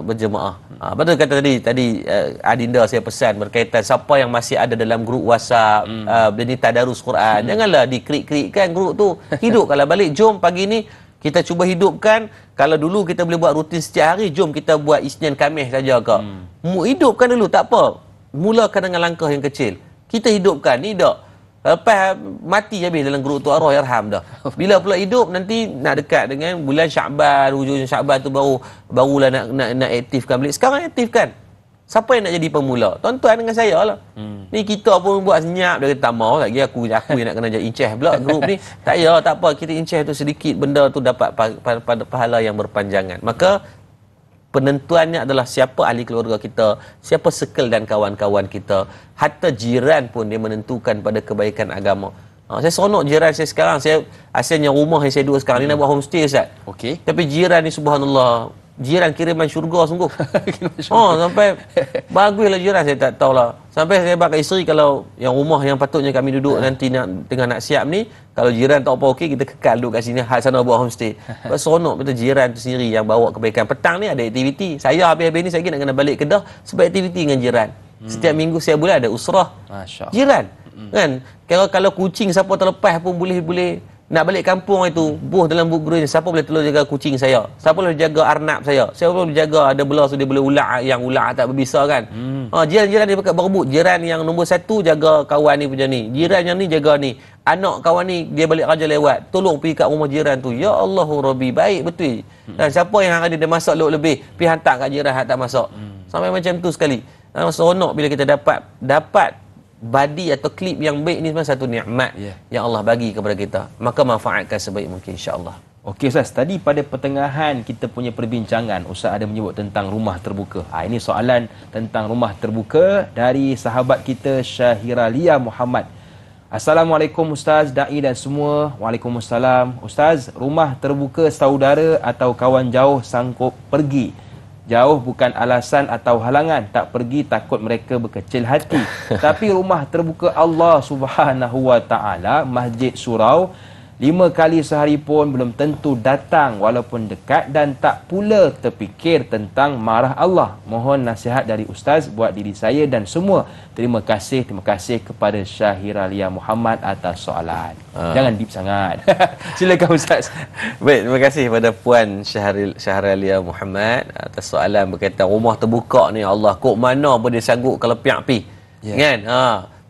berjemaah. Betul kata tadi Adinda saya pesan berkaitan siapa yang masih ada dalam grup WhatsApp ni tadarus Quran, janganlah dikrik-krikkan grup tu. Hidupkanlah balik. Jom pagi ni kita cuba hidupkan. Kalau dulu kita boleh buat rutin setiap hari, jom kita buat Isnin Khamis saja ke. Hidupkan dulu, tak apa. Mulakan dengan langkah yang kecil. Kita hidupkan ni dak. Lepas mati habis dalam grup tu, arwah yarham dah. Bila pula hidup nanti nak dekat dengan bulan Syakban, hujung Syakban tu barulah nak aktifkan balik. Sekarang aktifkan. Siapa yang nak jadi pemula? Tuan-tuan dengan saya lah. Ni kita pun buat senyap, dia kata tak mau lagi aku yang nak kena jadi inceh pula grup ni. Tak payah, tak apa, kita inceh tu sedikit, benda tu dapat pahala yang berpanjangan. Maka penentuannya adalah siapa ahli keluarga kita, siapa circle dan kawan-kawan kita. Hatta jiran pun dia menentukan pada kebaikan agama. Saya seronok jiran saya sekarang. Saya asalnya rumah yang saya duduk sekarang ni nak buat homestay Ustaz. Okey. Tapi jiran ni subhanallah, jiran kiriman syurga sungguh. Sampai baguslah jiran, saya tak tahulah. Sampai saya bakal isteri, kalau yang rumah yang patutnya kami duduk nanti tengah nak siap ni, kalau jiran tak apa okey, kita kekal duduk kat sini, sana buat homestay. Seronok betul jiran tu sendiri yang bawa kebaikan. Petang ni ada aktiviti. Saya habis-habis ni saya nak kena balik Kedah sebab aktiviti dengan jiran. Setiap minggu saya bulan ada usrah. Masya-Allah. Jiran. Kan? Kalau kucing siapa terlepas pun boleh nak balik kampung itu, buh dalam buk grup ni, siapa boleh tolong jaga kucing saya? Siapa boleh jaga arnab saya? Siapa boleh jaga ada belah so dia boleh ular yang ular tak berbisa kan? Jiran-jiran dia pakat berebut. Jiran yang nombor 1 jaga kawan ni punya ni. Jiran yang ni jaga ni. Anak kawan ni dia balik kerja lewat, tolong pergi kat rumah jiran tu. Ya Allahu Rabbi, baik betul. Dan siapa yang hari dia masak lauk lebih, pergi hantar kat jiran hak tak masak. Sampai macam tu sekali. Seronok bila kita dapat badi atau klip yang baik ni, sebenarnya satu nikmat yang Allah bagi kepada kita. Maka manfaatkan sebaik mungkin, insya-Allah. Okey Ustaz, tadi pada pertengahan kita punya perbincangan Ustaz ada menyebut tentang rumah terbuka. Ini soalan tentang rumah terbuka dari sahabat kita Syahiralia Muhammad. Assalamualaikum Ustaz, Da'i dan semua. Waalaikumsalam. Ustaz, rumah terbuka saudara atau kawan jauh sanggup pergi. Jauh bukan alasan atau halangan. Tak pergi takut mereka berkecil hati. Tapi rumah terbuka Allah Subhanahu Wa Ta'ala, Masjid Surau, 5 kali sehari pun belum tentu datang walaupun dekat, dan tak pula terfikir tentang marah Allah. Mohon nasihat dari Ustaz buat diri saya dan semua. Terima kasih kepada Syahiralia Muhammad atas soalan. Jangan deep sangat. Silakan Ustaz. Baik, terima kasih kepada Puan Syahiralia Muhammad atas soalan berkaitan rumah terbuka ni. Allah, kok mana pun dia sanggup kalau piak pi. Kan?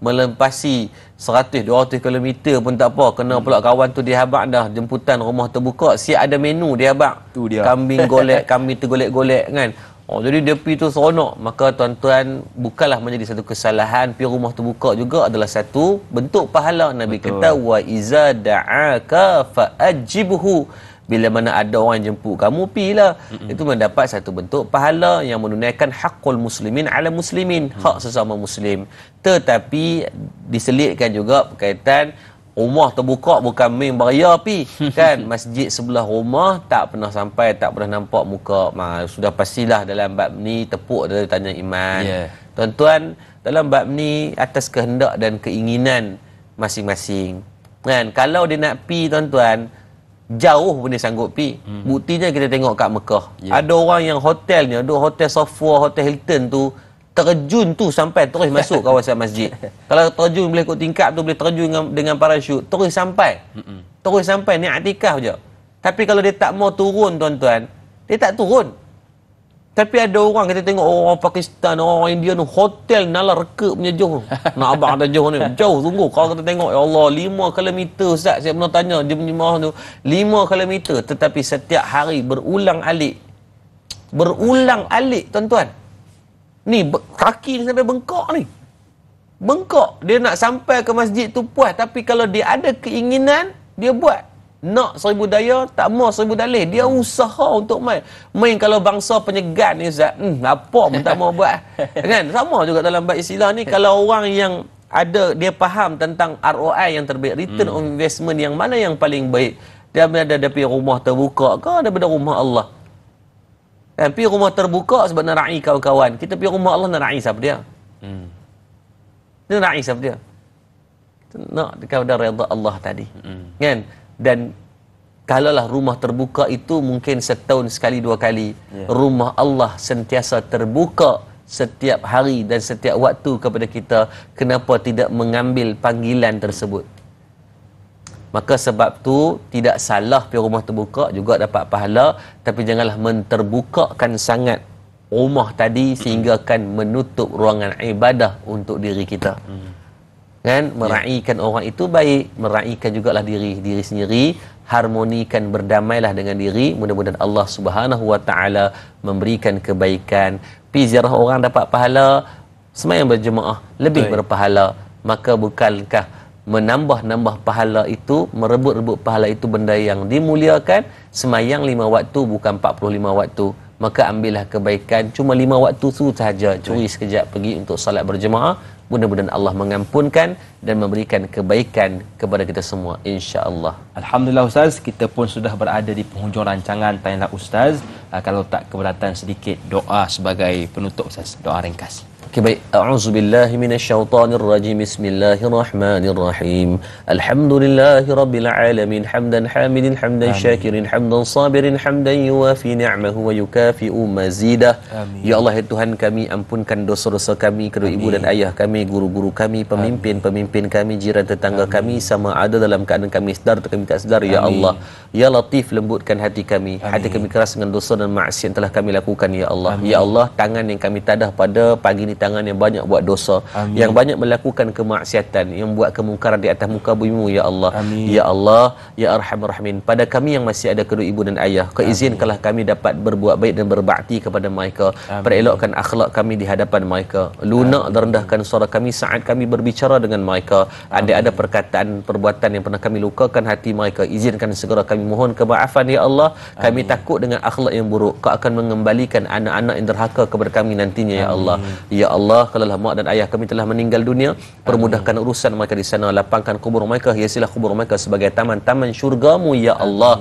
Melempasi 100-200 km pun tak apa. Kena pula kawan tu dia habaq dah jemputan rumah terbuka. Siap ada menu dia habaq. Tu dia. Kambing golek, kambing tergolek-golek kan. Jadi dia pergi tu seronok. Maka tuan-tuan, bukanlah menjadi satu kesalahan. Pergi rumah terbuka juga adalah satu bentuk pahala. Nabi kata, wa iza da'aka fa'ajibhu. Bila mana ada orang jemput kamu, pilah. Itu mendapat satu bentuk pahala yang menunaikan haqqul muslimin ala muslimin, hak sesama muslim. Tetapi diselitkan juga berkaitan rumah terbuka bukan main beria pi kan. Masjid sebelah rumah tak pernah sampai, tak pernah nampak muka. Sudah pastilah dalam bab ni tepuk dia tanya iman. Tuan-tuan, dalam bab ni atas kehendak dan keinginan masing-masing kan. Kalau dia nak pi tuan-tuan, jauh pun dia sanggup pi. Buktinya kita tengok kat Mekah. Ada orang yang hotelnya, hotel Safwa, hotel Hilton tu, terjun tu sampai terus masuk kawasan masjid. Kalau terjun boleh ikut tingkap tu, boleh terjun dengan parachute, terus sampai. Terus sampai, ni i'tikaf je. Tapi kalau dia tak mau turun tuan-tuan, dia tak turun. Tapi ada orang, kita tengok orang Pakistan, orang India tu, hotel nala reka punya jauh. Nak abang ada jauh ni. Jauh sungguh. Kalau kita tengok, ya Allah, 5 km Ustaz. Saya pernah tanya jemaah tu. 5 km. Tetapi setiap hari berulang alik. Berulang alik, tuan-tuan. Ni, kaki ni sampai bengkak ni. Bengkak. Dia nak sampai ke masjid tu puas. Tapi kalau dia ada keinginan, dia buat. Nak 1000 daya, tak mau 1000 dalih. Dia usaha untuk main. Main kalau bangsa penyegan ni Ustaz, apa pun tak mau buat. Kan? Sama juga dalam bab istilah ni. Kalau orang yang ada, dia faham tentang ROI yang terbaik, return on investment yang mana yang paling baik. Dia ada pergi rumah terbuka ke daripada rumah Allah? Dan pergi rumah terbuka sebab nak ra'i kawan-kawan. Kita pergi rumah Allah nak ra'i siapa dia? Dia nak ra'i siapa dia? Nak kepada redha Allah tadi. Kan? Dan kalaulah rumah terbuka itu mungkin setahun sekali 2 kali. Rumah Allah sentiasa terbuka setiap hari dan setiap waktu kepada kita. Kenapa tidak mengambil panggilan tersebut? Maka sebab tu tidak salah pergi rumah terbuka, juga dapat pahala. Tapi janganlah menterbukakan sangat rumah tadi sehingga akan menutup ruangan ibadah untuk diri kita. Kan, meraihkan orang itu baik, meraihkan jugalah diri sendiri, harmonikan, berdamailah dengan diri. Mudah-mudahan Allah Subhanahu Wa Ta'ala memberikan kebaikan. Pergi ziarah orang dapat pahala, sembahyang berjemaah lebih berpahala. Maka bukankah menambah-nambah pahala itu, merebut-rebut pahala itu benda yang dimuliakan? Sembahyang 5 waktu bukan 45 waktu. Maka ambillah kebaikan, cuma 5 waktu tu sahaja. Curi sekejap pergi untuk salat berjemaah. Mudah-mudahan Allah mengampunkan dan memberikan kebaikan kepada kita semua, insya-Allah. Alhamdulillah Ustaz, kita pun sudah berada di penghujung rancangan Tanyalah Ustaz. Kalau tak keberatan sedikit doa sebagai penutup Ustaz, doa ringkas. Okay, baik. A'udzubillahi minasyaitonirrajim. Bismillahirrahmanirrahim. Alhamdulillahirabbil alamin. Hamdan hamidin, hamdan syakirin, hamdan sabirin, hamdan yuwafi ni'mahu wa yukafi'u mazidah. Ya Allah, ya Tuhan kami, ampunkan dosa-dosa kami, kedua ibu dan ayah kami, guru-guru kami, pemimpin-pemimpin kami, jiran tetangga kami, sama ada dalam keadaan kami sedar atau kami tak sedar. Ya Allah, ya Latif, lembutkan hati kami. Hati kami keras dengan dosa dan maksiat yang telah kami lakukan. Ya Allah, ya Allah, tangan yang kami tadah pada pagi ni, tangan yang banyak buat dosa, yang banyak melakukan kemaksiatan, yang buat kemungkaran di atas muka bumi-Mu, ya Allah. Ya Allah, ya Arhamar Rahimin, pada kami yang masih ada kedua ibu dan ayah, keizinkanlah kami dapat berbuat baik dan berbakti kepada mereka. Perelokkan akhlak kami di hadapan mereka. Lunak dan rendahkan suara kami saat kami berbicara dengan mereka. Ada perkataan, perbuatan yang pernah kami lukakan hati mereka, izinkan segera kami mohon kemaafan, ya Allah. Kami takut dengan akhlak yang buruk, Kau akan mengembalikan anak-anak yang derhaka kepada kami nantinya, ya Allah. Ya Allah, kalaulah mak dan ayah kami telah meninggal dunia, permudahkan urusan mereka di sana, lapangkan kubur mereka, hiasilah kubur mereka sebagai taman-taman syurga-Mu ya Allah.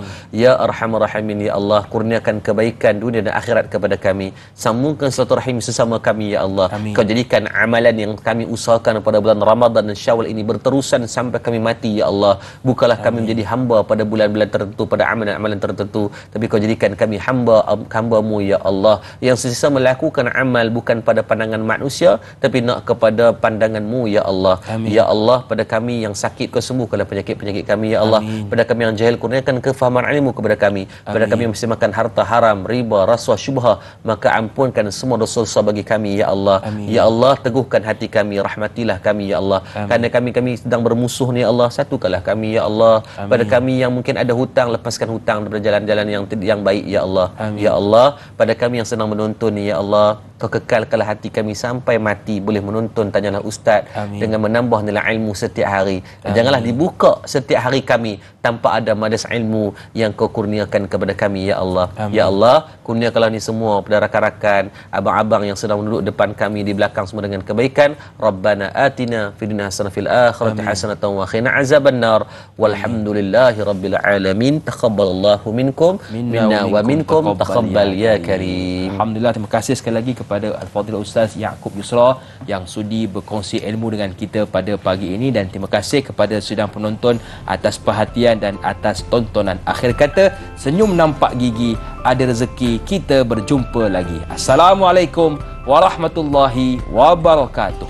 Ya Arhamar Rahimin ya Allah, kurniakan kebaikan dunia dan akhirat kepada kami, sambungkan silaturahim sesama kami ya Allah. Kau jadikan amalan yang kami usahakan pada bulan Ramadan dan Syawal ini berterusan sampai kami mati ya Allah. Bukalah kami menjadi hamba pada bulan-bulan tertentu, pada amalan-amalan tertentu, tapi Kau jadikan kami hamba-Mu ya Allah, yang sisa melakukan amal bukan pada pandangan manusia tapi nak kepada pandangan-Mu ya Allah. Ya Allah, pada kami yang sakit Kau sembuhkanlah penyakit-penyakit kami ya Allah. Pada kami yang jahil kurniakan kefahaman ilmu kepada kami. Pada kami yang masih makan harta haram, riba, rasuah, syubhah, maka ampunkan semua dosa-dosa bagi kami ya Allah. Ya Allah, teguhkan hati kami, rahmatilah kami ya Allah. Kerana kami sedang bermusuh ni ya Allah, satukanlah kami ya Allah. Pada kami yang mungkin ada hutang, lepaskan hutang daripada jalan-jalan yang baik ya Allah. Ya Allah, pada kami yang sedang menonton ni ya Allah, Kau kekalkanlah hati kami sampai mati boleh menonton Tanyalah Ustaz dengan menambah nilai ilmu setiap hari. Janganlah dibuka setiap hari kami tanpa ada madrasah ilmu yang Kau kurniakan kepada kami ya Allah. Ya Allah, kurniakanlah ni semua pada rakan-rakan, abang-abang yang sedang duduk depan kami, di belakang semua dengan kebaikan. Rabbana atina fid dunya hasanah fil akhirati hasanatan wa qina azabannar. Walhamdulillahi rabbil alamin. Taqabbalallahu minkum minna wa minkum taqabbal ya karim. Alhamdulillah, terima kasih sekali lagi kepada Al-Fadhil Ustaz Yaakob Yusra yang sudi berkongsi ilmu dengan kita pada pagi ini, dan terima kasih kepada sidang penonton atas perhatian dan atas tontonan. Akhir kata, senyum nampak gigi, ada rezeki kita berjumpa lagi. Assalamualaikum warahmatullahi wabarakatuh.